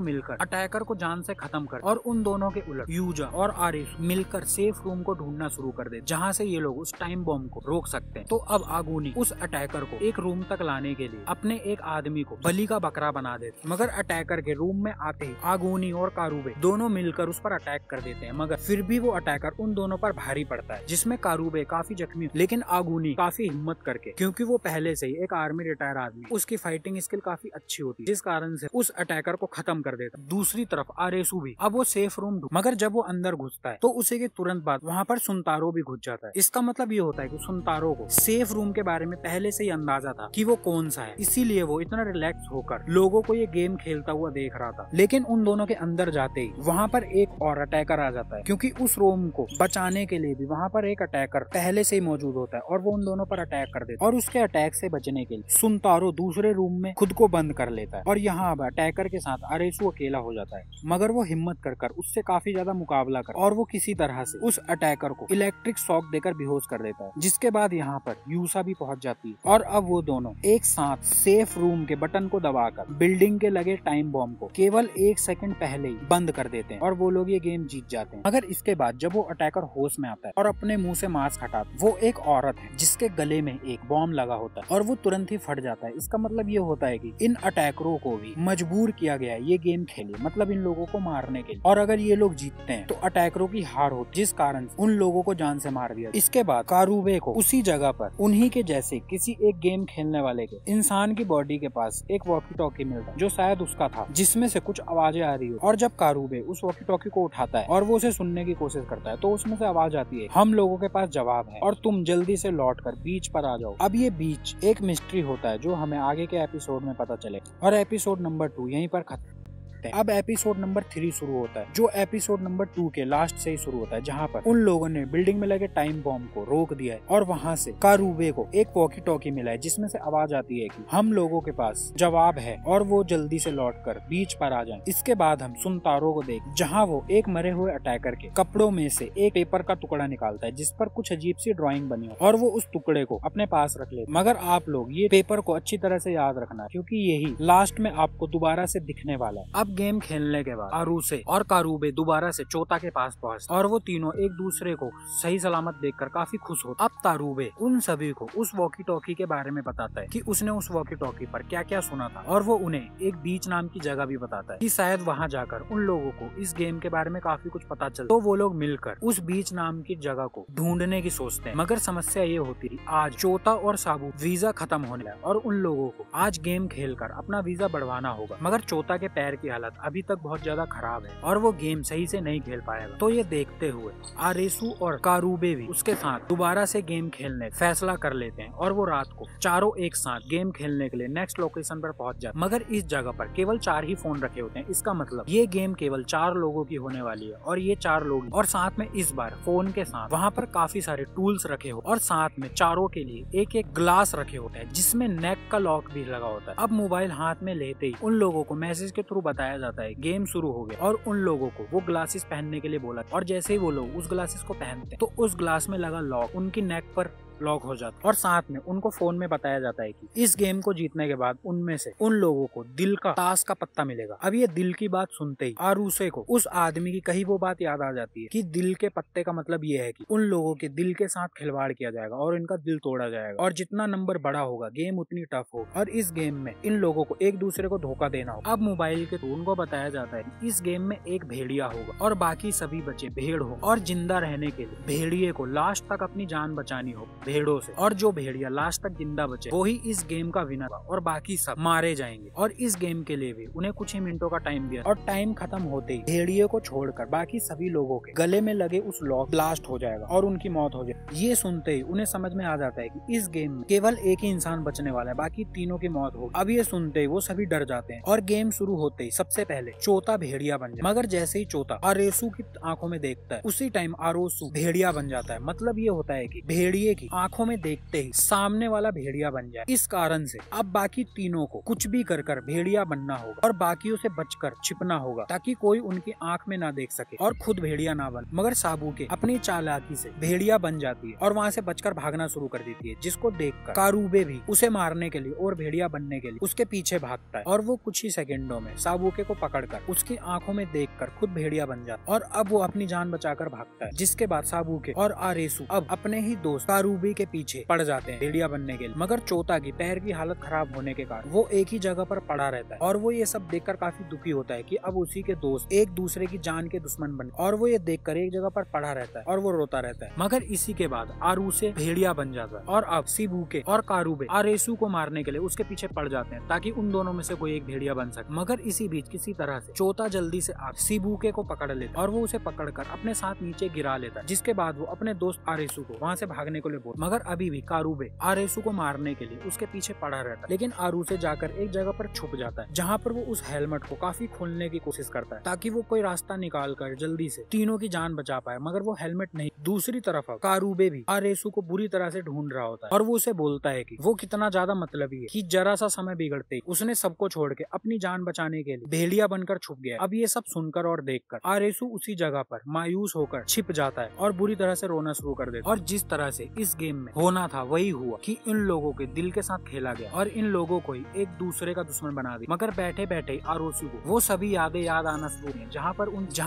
Speaker 1: मिलकर अटैकर को जान से खत्म कर, और उन दोनों के उलट यूजा और आरेसू मिलकर सेफ रूम को ढूंढना शुरू कर दे, जहाँ से ये लोग उस टाइम बॉम्ब को रोक सकते हैं। तो अब आगूनी उस अटैकर को एक रूम तक लाने के लिए अपने एक आदमी को बलि का बकरा बना देते, मगर अटैकर के रूम में आते ही आगूनी और कारूबे दोनों मिलकर उस पर अटैक कर देते हैं, मगर फिर भी वो अटैकर उन दोनों पर भारी पड़ता है, जिसमें कारूबे काफी जख्मी, लेकिन आगूनी काफी हिम्मत करके, क्योंकि वो पहले से ही एक आर्मी रिटायर आदमी, उसकी फाइटिंग स्किल काफी अच्छी होती है, जिस कारण से उस अटैकर को खत्म कर देता। दूसरी तरफ आरेसू भी अब वो सेफ रूम, मगर जब वो अंदर घुसता है तो उसे के तुरंत बाद वहाँ पर सुनतारो भी घुस जाता है। इसका मतलब ये होता है कि सुनतारो को सेफ रूम के बारे में पहले से ही अंदाजा था कि वो कौन सा है, इसीलिए वो इतना रिलैक्स होकर लोगों को ये गेम खेलता हुआ देख रहा था। लेकिन उन दोनों के अंदर जाते ही वहाँ पर एक और अटैकर आ जाता है, क्योंकि उस रूम को बचाने के लिए भी वहाँ पर एक अटैकर पहले से ही मौजूद होता है और वो उन दोनों पर अटैक कर देता है। और उसके अटैक से बचने के लिए सुनतारो दूसरे रूम में खुद को बंद कर लेता है और यहाँ अब अटैकर के साथ आरेसू अकेला हो जाता है, मगर वो हिम्मत कर उससे काफी ज्यादा मुकाबला कर, और वो किसी तरह से उस अटैकर को इलेक्ट्रिक शॉक देकर बेहोश कर देता है। जिसके बाद यहाँ पर यूसा भी पहुंच जाती है और अब वो दोनों एक साथ सेफ रूम के बटन को दबाकर बिल्डिंग के लगे टाइम बॉम्ब को केवल 1 सेकंड पहले ही बंद कर देते हैं और वो लोग ये गेम जीत जाते हैं। मगर इसके बाद जब वो अटैकर होश में आता है और अपने मुंह से मास्क हटाता है, वो एक औरत है जिसके गले में एक बॉम्ब लगा होता है और वो तुरंत ही फट जाता है। इसका मतलब ये होता है कि इन अटैकरों को भी मजबूर किया गया है ये गेम खेले, मतलब इन लोगों को मारने के लिए, और अगर ये लोग जीतते हैं तो अटैकरों की हार होती, जिस कारण उन लोगों को जान से मार दिया। इसके बाद कारूबे को उसी जगह पर उन्हीं के जैसे किसी एक गेम खेलने वाले के इंसान की बॉडी के पास एक वॉकी टॉकी मिलता है जो शायद उसका था, जिसमें से कुछ आवाजें आ रही हो, और जब कारूबे उस वॉकी टॉकी को उठाता है और वो उसे सुनने की कोशिश करता है तो उसमें से आवाज आती है, हम लोगों के पास जवाब है और तुम जल्दी से लौटकर बीच पर आ जाओ। अब ये बीच एक मिस्ट्री होता है जो हमें आगे के एपिसोड में पता चले, और एपिसोड नंबर 2 यहीं पर खत्म। देखते हैं। अब एपिसोड नंबर 3 शुरू होता है, जो एपिसोड नंबर 2 के लास्ट से ही शुरू होता है, जहाँ पर उन लोगों ने बिल्डिंग में लगे टाइम बॉम्ब को रोक दिया है और वहाँ से कारूबे को एक वॉकी टॉकी मिला है जिसमें से आवाज आती है कि हम लोगों के पास जवाब है और वो जल्दी से लौटकर बीच पर आ जाएं। इसके बाद हम सुनतारो को देख, जहाँ वो एक मरे हुए अटैकर के कपड़ों में से एक पेपर का टुकड़ा निकालता है जिस पर कुछ अजीब सी ड्राइंग बनी हो और वो उस टुकड़े को अपने पास रख ले। मगर आप लोग ये पेपर को अच्छी तरह से याद रखना क्योंकि यही लास्ट में आपको दोबारा से दिखने वाला है। अब गेम खेलने के बाद आरुसे और कारूबे दोबारा से चोता के पास पहुंचते और वो तीनों एक दूसरे को सही सलामत देखकर काफी खुश होते। अब तारूबे उन सभी को उस वॉकी टॉकी के बारे में बताता है कि उसने उस वॉकी टॉकी पर क्या क्या सुना था और वो उन्हें एक बीच नाम की जगह भी बताता है कि शायद वहाँ जाकर उन लोगों को इस गेम के बारे में काफी कुछ पता चले। तो वो लोग मिलकर उस बीच नाम की जगह को ढूंढने की सोचते हैं। मगर समस्या ये होती है आज चोता और साबू वीजा खत्म होने लगा और उन लोगों को आज गेम खेलकर अपना वीजा बढ़वाना होगा। मगर चोता के पैर की हालत अभी तक बहुत ज्यादा खराब है और वो गेम सही से नहीं खेल पाएगा। तो ये देखते हुए आरेसू और कारूबे भी उसके साथ दोबारा से गेम खेलने फैसला कर लेते हैं और वो रात को चारों एक साथ गेम खेलने के लिए नेक्स्ट लोकेशन पर पहुंच जाते। मगर इस जगह पर केवल 4 ही फोन रखे होते हैं। इसका मतलब ये गेम केवल 4 लोगों की होने वाली है और ये 4 लोग और साथ में इस बार फोन के साथ वहाँ पर काफी सारे टूल्स रखे हो और साथ में चारों के लिए एक एक ग्लास रखे होते हैं जिसमें नेक का लॉक भी लगा होता है। अब मोबाइल हाथ में लेते ही उन लोगों को मैसेज के थ्रू बताया जाता है गेम शुरू हो गया और उन लोगों को वो ग्लासेस पहनने के लिए बोला और जैसे ही वो लोग उस ग्लासेस को पहनते तो उस ग्लास में लगा लॉक उनकी नेक पर लॉक हो जाता और साथ में उनको फोन में बताया जाता है कि इस गेम को जीतने के बाद उनमें से उन लोगों को दिल का ताश का पत्ता मिलेगा। अब ये दिल की बात सुनते ही आरुसे को उस आदमी की कही वो बात याद आ जाती है कि दिल के पत्ते का मतलब ये है कि उन लोगों के दिल के साथ खिलवाड़ किया जाएगा और इनका दिल तोड़ा जाएगा और जितना नंबर बड़ा होगा गेम उतनी टफ होगी और इस गेम में इन लोगों को एक दूसरे को धोखा देना होगा। अब मोबाइल के थ्रू उनको बताया जाता है कि इस गेम में एक भेड़िया होगा और बाकी सभी बचे भेड़ हो और जिंदा रहने के लिए भेड़िए को लास्ट तक अपनी जान बचानी हो भेड़ों से और जो भेड़िया लास्ट तक जिंदा बचे वो ही इस गेम का विनर होगा और बाकी सब मारे जाएंगे। और इस गेम के लिए भी उन्हें कुछ ही मिनटों का टाइम दिया और टाइम खत्म होते ही भेड़िए को छोड़कर बाकी सभी लोगों के गले में लगे उस लॉक ब्लास्ट हो जाएगा और उनकी मौत हो जाएगी। ये सुनते ही उन्हें समझ में आ जाता है कि इस गेम में केवल एक ही इंसान बचने वाला है, बाकी तीनों की मौत होगी। अब ये सुनते ही वो सभी डर जाते हैं और गेम शुरू होते ही सबसे पहले चोता भेड़िया बन जाए। मगर जैसे ही चोता आरेसू की आंखों में देखता है उसी टाइम आरोसू भेड़िया बन जाता है। मतलब ये होता है कि भेड़िए की आंखों में देखते ही सामने वाला भेड़िया बन जाए। इस कारण से अब बाकी तीनों को कुछ भी कर भेड़िया बनना होगा और बाकियों से बचकर छिपना होगा ताकि कोई उनकी आंख में ना देख सके और खुद भेड़िया ना बन। मगर साबुके अपनी चालाकी से भेड़िया बन जाती है और वहाँ से बचकर भागना शुरू कर देती है, जिसको देखकर कारूबे भी उसे मारने के लिए और भेड़िया बनने के लिए उसके पीछे भागता है और वो कुछ ही सेकंडों में साबुके को पकड़कर उसकी आंखों में देखकर खुद भेड़िया बन जाता है और अब वो अपनी जान बचाकर भागता है। जिसके बाद साबुके और आरेसू अब अपने ही दोस्त कारूबे के पीछे पड़ जाते हैं भेड़िया बनने के लिए। मगर चोता की पैर की हालत खराब होने के कारण वो एक ही जगह पर पड़ा रहता है और वो ये सब देखकर काफी दुखी होता है कि अब उसी के दोस्त एक दूसरे की जान के दुश्मन बने और वो ये देखकर एक जगह पर पड़ा रहता है और वो रोता रहता है। मगर इसी के बाद आरुसे भेड़िया बन जाता है और अब शिबुके और कारूबे आरेसू को मारने के लिए उसके पीछे पड़ जाते हैं ताकि उन दोनों में से कोई एक भेड़िया बन सके। मगर इसी बीच किसी तरह से चोता जल्दी से आ शिबुके को पकड़ लेता और वो उसे पकड़कर अपने साथ नीचे गिरा लेता है, जिसके बाद वो अपने दोस्त आरेसू को वहाँ से भागने को ले बोल। मगर अभी भी कारूबे आरेसू को मारने के लिए उसके पीछे पड़ा रहता है, लेकिन आरुसे जाकर एक जगह पर छुप जाता है जहाँ पर वो उस हेलमेट को काफी खोलने की कोशिश करता है ताकि वो कोई रास्ता निकाल कर जल्दी से तीनों की जान बचा पाए। मगर वो हेलमेट नहीं। दूसरी तरफ कारूबे भी आरेसू को बुरी तरह से ढूंढ रहा होता है और वो उसे बोलता है कि वो कितना ज्यादा मतलबी है कि जरा सा समय बिगड़ते ही उसने सबको छोड़ के अपनी जान बचाने के लिए भेड़िया बनकर छुप गया। अब ये सब सुनकर और देखकर आरेसू उसी जगह पर मायूस होकर छिप जाता है और बुरी तरह से रोना शुरू कर देता है। और जिस तरह से इस गेम में होना था वही हुआ कि इन लोगों के दिल के साथ खेला गया और इन लोगों को ही एक दूसरे का दुश्मन बना दिया। मगर बैठे बैठे आरोसू को वो सभी यादें याद आना शुरू हुई जहाँ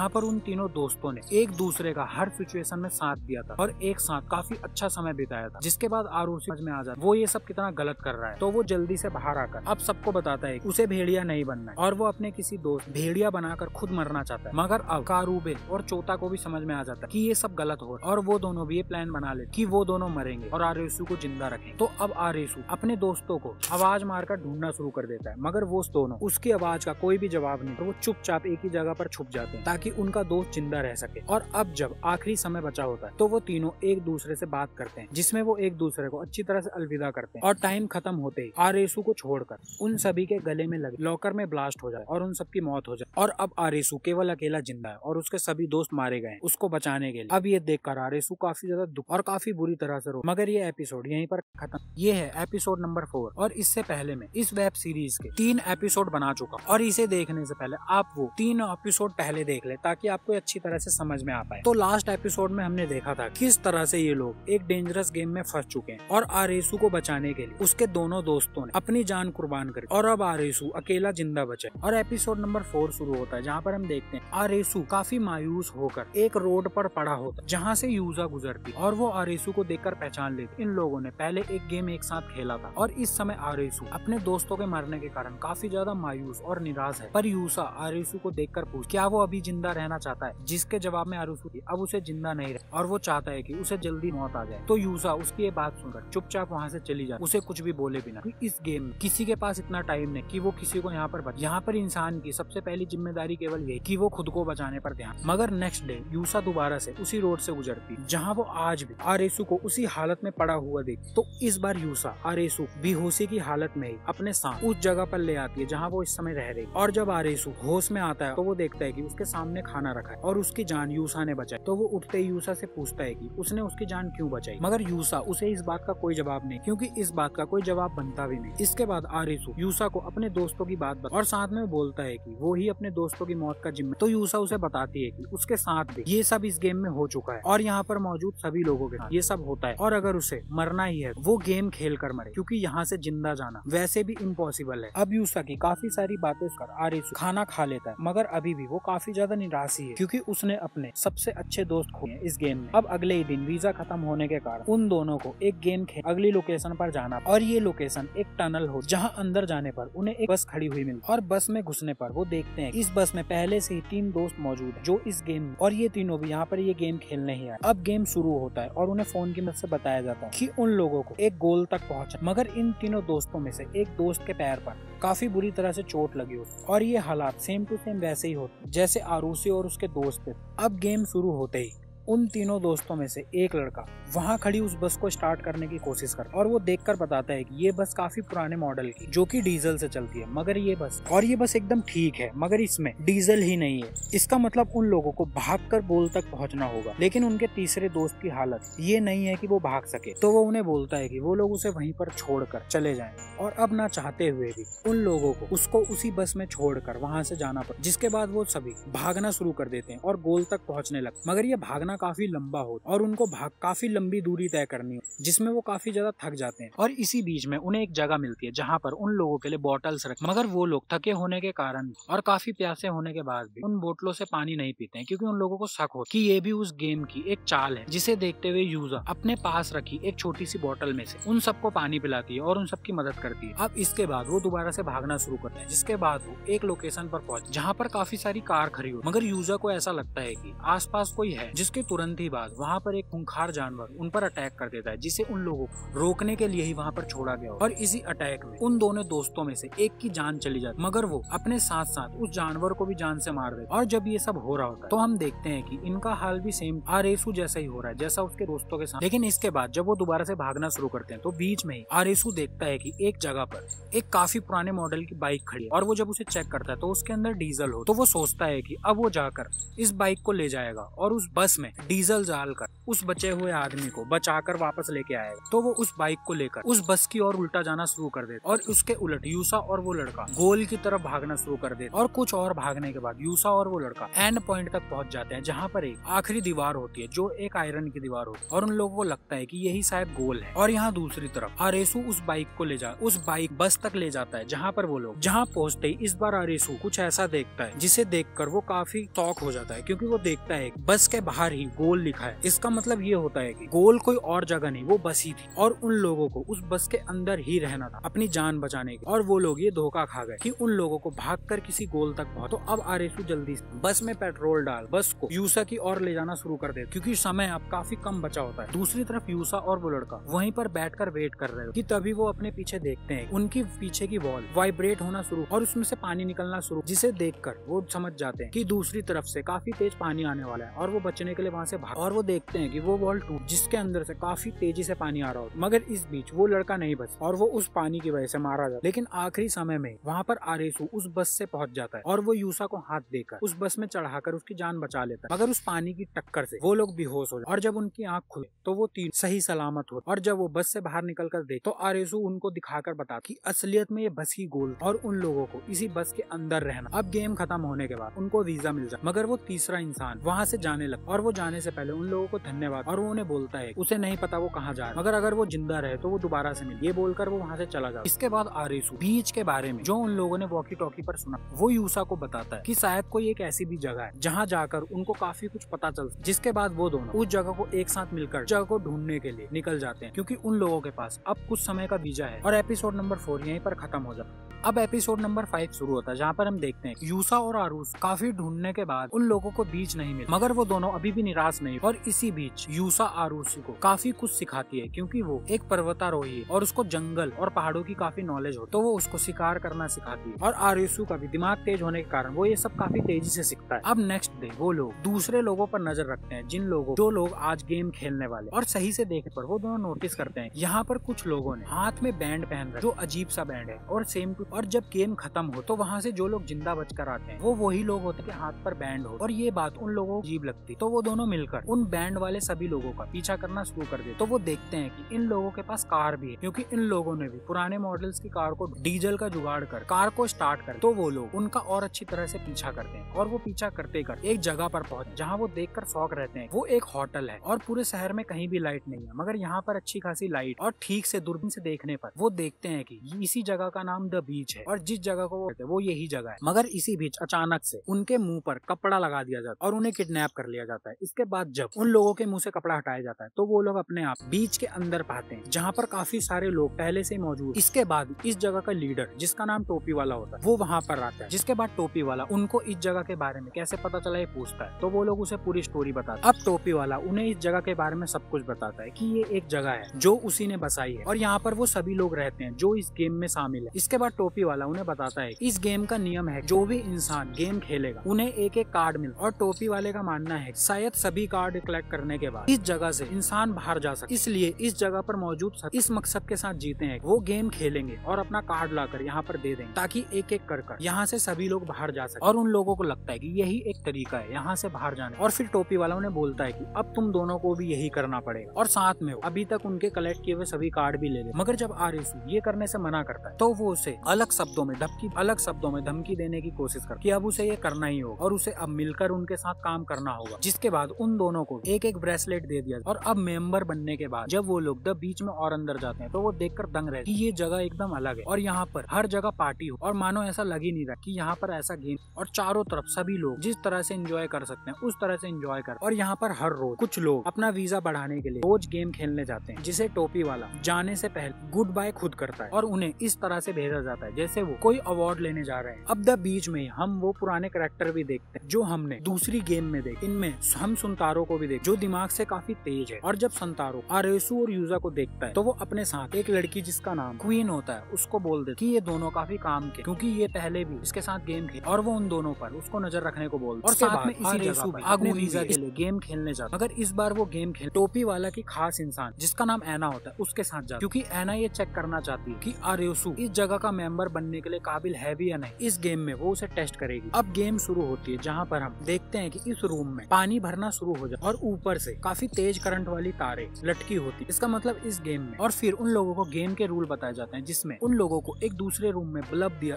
Speaker 1: पर उन तीनों दोस्तों ने एक दूसरे का हर सिचुएशन में साथ दिया था और एक साथ काफी अच्छा समय बिताया था। जिसके बाद आरोसू समझ में आ जाता वो ये सब कितना गलत कर रहा है, तो वो जल्दी से बाहर आकर अब सबको बताता है कि उसे भेड़िया नहीं बनना है और वो अपने किसी दोस्त भेड़िया बनाकर खुद मरना चाहता है। मगर अब कारूबे और चोता को भी समझ में आ जाता है कि ये सब गलत हो रहा है और वो दोनों भी ये प्लान बना ले कि वो दोनों मरे मरेंगे और आरेसू को जिंदा रखेंगे। तो अब आरेसू अपने दोस्तों को आवाज मारकर ढूंढना शुरू कर देता है, मगर वो दोनों उसकी आवाज का कोई भी जवाब नहीं, तो वो चुपचाप एक ही जगह पर छुप जाते हैं ताकि उनका दोस्त जिंदा रह सके। और अब जब आखिरी समय बचा होता है तो वो तीनों एक दूसरे से बात करते हैं, जिसमें वो एक दूसरे को अच्छी तरह से अलविदा करते हैं। और टाइम खत्म होते ही आरेसू को छोड़कर उन सभी के गले में लगे लॉकर में ब्लास्ट हो जाए और उन सबकी मौत हो जाए। और अब आरेसू केवल अकेला जिंदा है और उसके सभी दोस्त मारे गए उसको बचाने के लिए। अब ये देखकर आरेसू काफी ज्यादा दुख और काफी बुरी तरह से रो। मगर ये एपिसोड यहीं पर खत्म। ये है एपिसोड नंबर 4 और इससे पहले मैं इस वेब सीरीज के 3 एपिसोड बना चुका और इसे देखने से पहले आप वो 3 एपिसोड पहले देख ले ताकि आपको अच्छी तरह से समझ में आ पाए। तो लास्ट एपिसोड में हमने देखा था किस तरह से ये लोग एक डेंजरस गेम में फंस चुके हैं और आरेसू को बचाने के लिए उसके दोनों दोस्तों ने अपनी जान कुर्बान करी और अब आरेसू अकेला जिंदा बचा। और एपिसोड नंबर 4 शुरू होता है जहाँ पर हम देखते हैं आरेसू काफी मायूस होकर एक रोड पर पड़ा होता है जहाँ से यूजा गुजरती और वो आरेसू को देखकर पहचान लेती। इन लोगों ने पहले एक गेम एक साथ खेला था और इस समय आरेसू अपने दोस्तों के मरने के कारण काफी ज्यादा मायूस और निराश है। पर यूसा आरेसू को देखकर पूछ क्या वो अभी जिंदा रहना चाहता है, जिसके जवाब में आरेसू अब उसे जिंदा नहीं रहे और वो चाहता है कि उसे जल्दी मौत आ जाए। तो यूसा उसकी ये बात सुनकर चुपचाप वहाँ से चली जाती, उसे कुछ भी बोले बिना। इस गेम में किसी के पास इतना टाइम नहीं कि वो किसी को यहाँ पर इंसान की सबसे पहली जिम्मेदारी केवल ये कि वो खुद को बचाने पर ध्यान। मगर नेक्स्ट डे यूसा दोबारा से उसी रोड से गुजरती जहाँ वो आज भी आरेसू को उसी हालत में पड़ा हुआ देखती। तो इस बार यूसा आरेसू बेहोशी की हालत में ही अपने साथ उस जगह पर ले आती है जहाँ वो इस समय रह रही। और जब आरेसू होश में आता है तो वो देखता है कि उसके सामने खाना रखा है और उसकी जान यूसा ने बचाई। तो वो उठते ही यूसा से पूछता है कि उसने उसकी जान क्यों बचाई, मगर यूसा उसे इस बात का कोई जवाब नहीं, क्योंकि इस बात का कोई जवाब बनता भी नहीं। इसके बाद आरेसू यूसा को अपने दोस्तों की बात बता और साथ में बोलता है कि वो ही अपने दोस्तों की मौत का जिम्मेदार। तो यूसा उसे बताती है कि उसके साथ भी ये सब इस गेम में हो चुका है और यहाँ पर मौजूद सभी लोगों के साथ ये सब होता है और अगर उसे मरना ही है वो गेम खेल कर मरे, क्योंकि यहाँ से जिंदा जाना वैसे भी इम्पॉसिबल है। अब यूसा की काफी सारी बातें सुनकर आरेसू खाना खा लेता है, मगर अभी भी वो काफी ज्यादा निराश है क्योंकि उसने अपने सबसे अच्छे दोस्त खोए हैं इस गेम में। अब अगले ही दिन वीजा खत्म होने के कारण उन दोनों को एक गेम खेल अगली लोकेशन पर जाना और ये लोकेशन एक टनल हो जहाँ अंदर जाने पर उन्हें एक बस खड़ी हुई मिलती और बस में घुसने पर वो देखते हैं इस बस में पहले से ही 3 दोस्त मौजूद हैं जो इस गेम और ये तीनों भी यहाँ पर ये गेम खेलने ही आए। अब गेम शुरू होता है और उन्हें फोन की मदद से बताया जाता है कि उन लोगों को एक गोल तक पहुंचा, मगर इन तीनों दोस्तों में से एक दोस्त के पैर पर काफी बुरी तरह से चोट लगी होती और ये हालात सेम टू सेम वैसे ही होते जैसे आरुषि और उसके दोस्त थे। अब गेम शुरू होते ही उन तीनों दोस्तों में से एक लड़का वहाँ खड़ी उस बस को स्टार्ट करने की कोशिश करता और वो देखकर बताता है कि ये बस काफी पुराने मॉडल की जो कि डीजल से चलती है, मगर ये बस एकदम ठीक है, मगर इसमें डीजल ही नहीं है। इसका मतलब उन लोगों को भागकर गोल तक पहुंचना होगा। लेकिन उनके तीसरे दोस्त की हालत ये नहीं है कि वो भाग सके, तो वो उन्हें बोलता है कि वो लोग उसे वहीं पर छोड़कर चले जाएं और अब ना चाहते हुए भी उन लोगों को उसको उसी बस में छोड़कर वहाँ से जाना पड़ा। जिसके बाद वो सभी भागना शुरू कर देते हैं और गोल तक पहुँचने लगते, मगर ये भागना काफी लंबा हो और उनको काफी लंबी दूरी तय करनी हो जिसमें वो काफी ज्यादा थक जाते हैं। और इसी बीच में उन्हें एक जगह मिलती है जहाँ पर उन लोगों के लिए बॉटल्स रख, मगर वो लोग थके होने के कारण और काफी प्यासे होने के बाद भी उन बोतलों से पानी नहीं पीते हैं, क्योंकि उन लोगों को शक हो कि ये भी उस गेम की एक चाल है। जिसे देखते हुए यूजा अपने पास रखी एक छोटी सी बोतल में से उन सबको पानी पिलाती है और उन सबकी मदद करती है। अब इसके बाद वो दोबारा से भागना शुरू करते हैं, जिसके बाद वो एक लोकेशन पर पहुंचे जहाँ पर काफी सारी कार खड़ी हो, मगर यूजा को ऐसा लगता है कि आसपास कोई है। जिसके तुरंत ही बाद वहाँ पर एक खूंखार जानवर उन पर अटैक कर देता है, जिसे उन लोगों को रोकने के लिए ही वहाँ पर छोड़ा गया और इसी अटैक में उन दोनों दोस्तों में से एक की जान चली जाती, मगर वो अपने साथ साथ उस जानवर को भी जान से मार देता। और जब ये सब हो रहा होता है तो हम देखते हैं कि इनका हाल भी सेम आरेसू जैसा ही हो रहा है जैसा उसके दोस्तों के साथ। लेकिन इसके बाद जब वो दोबारा से भागना शुरू करते हैं तो बीच में ही आरेसू देखता है कि एक जगह पर एक काफी पुराने मॉडल की बाइक खड़ी है और वो जब उसे चेक करता है तो उसके अंदर डीजल हो। तो वो सोचता है कि अब वो जाकर इस बाइक को ले जाएगा और उस बस में डीजल डालकर उस बचे हुए आदमी को बचाकर वापस लेके आएगा। तो वो उस बाइक को लेकर उस बस की ओर उल्टा जाना शुरू कर देता और उसके उलट यूसा और वो लड़का गोल की तरफ भागना शुरू कर देता और कुछ और भागने के बाद यूसा और वो लड़का एंड पॉइंट तक पहुंच जाते हैं जहाँ पर एक आखिरी दीवार होती है जो एक आयरन की दीवार होती है और उन लोगों को लगता है कि यही शायद गोल है। और यहाँ दूसरी तरफ आरेसू उस बाइक को उस बाइक बस तक ले जाता है जहाँ पर वो लोग जहाँ पहुँचते ही इस बार आरेसू कुछ ऐसा देखता है जिसे देखकर वो काफी शॉक हो जाता है, क्योंकि वो देखता है बस के बाहर ही नहीं गोल लिखा है। इसका मतलब ये होता है कि गोल कोई और जगह नहीं, वो बस ही थी और उन लोगों को उस बस के अंदर ही रहना था अपनी जान बचाने के। और वो लोग ये धोखा खा गए कि उन लोगों को भागकर किसी गोल तक पहुंच। तो अब आरेसू जल्दी से बस में पेट्रोल डाल बस को यूसा की ओर ले जाना शुरू कर दे, क्योंकि समय अब काफी कम बचा होता है। दूसरी तरफ यूसा और वो लड़का वहीं पर बैठकर वेट कर रहे हो कि तभी वो अपने पीछे देखते हैं उनकी पीछे की वॉल वाइब्रेट होना शुरू और उसमें से पानी निकलना शुरू, जिसे देखकर वो समझ जाते हैं कि दूसरी तरफ से काफी तेज पानी आने वाला है और वो बचने के लिए वहाँ से भाग। और वो देखते हैं कि वो वॉल टूट जिसके अंदर से काफी तेजी से पानी आ रहा होता, मगर इस बीच वो लड़का नहीं बच और वो उस पानी की वजह से मारा जाता। लेकिन आखिरी समय में वहाँ पर आरेसू उस बस से पहुंच जाता है और वो यूसा को हाथ देकर उस बस में चढ़ाकर उसकी जान बचा लेता है। मगर उस पानी की टक्कर से वो लोग बेहोश हो जाते और जब उनकी आंख खुले तो वो तीन सही सलामत हो। और जब वो बस से बाहर निकल कर देख तो आरेसू उनको दिखाकर बता कि असलियत में ये बस ही गोल और उन लोगों को इसी बस के अंदर रहना। अब गेम खत्म होने के बाद उनको वीजा मिल जाए, मगर वो तीसरा इंसान वहाँ से जाने लगा और वो जाने से पहले उन लोगों को धन्यवाद और वो उन्हें बोलता है उसे नहीं पता वो कहाँ जा रहा है, मगर अगर वो जिंदा रहे तो वो दोबारा से मिले, ये बोलकर वो वहाँ से चला जाता। इसके बाद आरेसू बीच के बारे में जो उन लोगों ने वॉकी टॉकी पर सुना वो यूसा को बताता है कि शायद कोई एक ऐसी भी जगह है जहाँ जाकर उनको काफी कुछ पता चल। जिसके बाद वो दोनों उस जगह को एक साथ मिलकर जगह को ढूंढने के लिए निकल जाते हैं, क्योंकि उन लोगों के पास अब कुछ समय का वीजा है। और एपिसोड नंबर 4 यहीं पर खत्म हो जाता है। अब एपिसोड नंबर 5 शुरू होता है, जहाँ पर हम देखते हैं यूसा और आरुस काफी ढूंढने के बाद उन लोगों को बीच नहीं मिला, मगर वो दोनों अभी भी निराश नहीं। और इसी बीच यूसा आरुषि को काफी कुछ सिखाती है, क्योंकि वो एक पर्वतारोही है और उसको जंगल और पहाड़ों की काफी नॉलेज हो, तो वो उसको शिकार करना सिखाती है। और आरुषि का भी दिमाग तेज होने के कारण वो ये सब काफी तेजी से सीखता है। अब नेक्स्ट डे वो लोग दूसरे लोगों पर नजर रखते हैं, जो लोग आज गेम खेलने वाले, और सही से देखने पर वो दोनों नोटिस करते हैं यहाँ पर कुछ लोगों ने हाथ में बैंड पहन रखा, जो अजीब सा बैंड है और सेम टू। और जब गेम खत्म हो तो वहाँ से जो लोग जिंदा बचकर आते हैं वो वही लोग होते हैं कि हाथ पर बैंड हो, और ये बात उन लोगों को अजीब लगती। तो वो दोनों मिलकर उन बैंड वाले सभी लोगों का पीछा करना शुरू कर दे। तो वो देखते हैं कि इन लोगों के पास कार भी है, क्योंकि इन लोगों ने भी पुराने मॉडल्स की कार को डीजल का जुगाड़ कर कार को स्टार्ट कर। तो वो लोग उनका और अच्छी तरह से पीछा करते हैं और वो पीछा करते कर एक जगह पर पहुंच, जहाँ वो देखकर शॉक रहते हैं। वो एक होटल है और पूरे शहर में कहीं भी लाइट नहीं है, मगर यहाँ पर अच्छी खासी लाइट, और ठीक से दूरबीन से देखने पर वो देखते हैं कि इसी जगह का नाम द बीच है और जिस जगह को वो यही जगह है। मगर इसी बीच अचानक से उनके मुंह पर कपड़ा लगा दिया जाता है और उन्हें किडनैप कर लिया जाता है। इसके बाद जब उन लोगों के मुंह से कपड़ा हटाया जाता है तो वो लोग अपने आप बीच के अंदर पाते हैं, जहाँ पर काफी सारे लोग पहले से मौजूद। इसके बाद इस जगह का लीडर, जिसका नाम टोपी वाला होता है, वो वहाँ पर आता है। जिसके बाद टोपी वाला उनको इस जगह के बारे में कैसे पता चला ये पूछता है, तो वो लोग उसे पूरी स्टोरी बताते हैं। अब टोपी वाला उन्हें इस जगह के बारे में सब कुछ बताता है कि ये एक जगह है जो उसी ने बसाई है और यहाँ पर वो सभी लोग रहते हैं जो इस गेम में शामिल है। इसके बाद टोपी वाला उन्हें बताता है इस गेम का नियम है, जो भी इंसान गेम खेलेगा उन्हें एक एक कार्ड मिल, और टोपी वाले का मानना है शायद सभी कार्ड कलेक्ट करने के बाद इस जगह से इंसान बाहर जा सके। इसलिए इस जगह पर मौजूद इस मकसद के साथ जीते हैं, वो गेम खेलेंगे और अपना कार्ड लाकर यहाँ पर दे देंगे, ताकि एक एक कर यहाँ से सभी लोग बाहर जा सके। और उन लोगों को लगता है कि यही एक तरीका है यहाँ से बाहर जाने। और फिर टोपी वाला उन्हें बोलता है कि अब तुम दोनों को भी यही करना पड़ेगा, और साथ में अभी तक उनके कलेक्ट किए हुए सभी कार्ड भी ले ले। मगर जब आरेसू ये करने से मना करता है तो वो उसे अलग शब्दों में धमकी देने की कोशिश करता है कि अब उसे ये करना ही होगा और उसे अब मिलकर उनके साथ काम करना होगा। जिसके बाद उन दोनों को एक एक ब्रेसलेट दे दिया। और अब मेंबर बनने के बाद जब वो लोग द बीच में और अंदर जाते हैं तो वो देखकर दंग रहे कि ये जगह एकदम अलग है और यहाँ पर हर जगह पार्टी हो, और मानो ऐसा लग ही नहीं रहा कि यहाँ पर ऐसा गेम, और चारों तरफ सभी लोग जिस तरह से एंजॉय कर सकते हैं उस तरह से एंजॉय कर। और यहाँ पर हर रोज कुछ लोग अपना वीजा बढ़ाने के लिए रोज गेम खेलने जाते हैं, जिसे टोपी वाला जाने से पहले गुड बाय खुद करता है और उन्हें इस तरह से भेजा जाता है जैसे वो कोई अवार्ड लेने जा रहे हैं। अब द बीच में हम वो पुराने कैरेक्टर भी देखते हैं जो हमने दूसरी गेम में देखे। इनमें हम सुनतारो को भी देख, जो दिमाग से काफी तेज है। और जब संतारो आरेसू और यूजा को देखता है तो वो अपने साथ एक लड़की जिसका नाम क्वीन होता है उसको बोल देता है कि ये दोनों काफी काम के, क्योंकि ये पहले भी इसके साथ गेम खेले, और वो उन दोनों पर उसको नजर रखने को बोलता है। और साथ में इसी जगह पर अपने वीजा के लिए गेम खेलने जाता है, मगर इस बार वो गेम खेल टोपी वाला की खास इंसान जिसका नाम ऐना होता है उसके साथ जाता है, क्योंकि ऐना ये चेक करना चाहती है कि आरेसू इस जगह का मेंबर बनने के लिए काबिल है भी या नहीं। इस गेम में वो उसे टेस्ट करेगी। अब गेम शुरू होती है, जहाँ पर हम देखते हैं कि इस रूम में पानी भरना शुरू हो जाए और ऊपर से काफी तेज करंट वाली तारें लटकी होती। इसका मतलब इस गेम में, और फिर उन लोगों को गेम के रूल बताए जाते हैं, जिसमें उन लोगों को एक दूसरे रूम में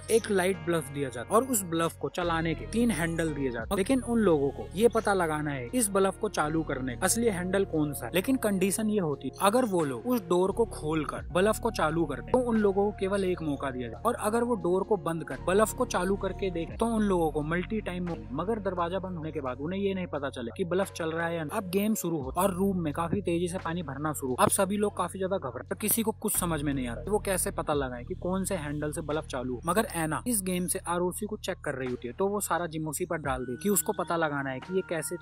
Speaker 1: एक लाइट बल्ब दिया जाता है और उस बल्ब को चलाने के 3 हैंडल दिए जाते हैं। लेकिन उन लोगों को ये पता लगाना है इस बल्ब को चालू करने का असली हैंडल कौन सा है। लेकिन कंडीशन ये होती, अगर वो लोग उस डोर को खोलकर बल्ब को चालू करते तो उन लोगों को केवल एक मौका दिया जाए, और अगर वो डोर को बंद कर बल्ब को चालू करके देखे तो उन लोगों को मल्टी टाइम। मगर दरवाजा बंद होने के बाद उन्हें ये नहीं पता चले कि बल्ब चल रहा है या नहीं। अब गेम शुरू हो और रूम में काफी तेजी से पानी भरना शुरू। अब सभी लोग काफी ज्यादा घबरा, किसी को कुछ समझ में नहीं आ रहा वो कैसे पता लगाए कि कौन से हैंडल से बल्ब चालू हो। मगर एना इस गेम से आरओसी को चेक कर रही होती है, तो वो सारा जिम्मा उसी पर डाल देती कि उसको पता लगाना है कि ये कैसे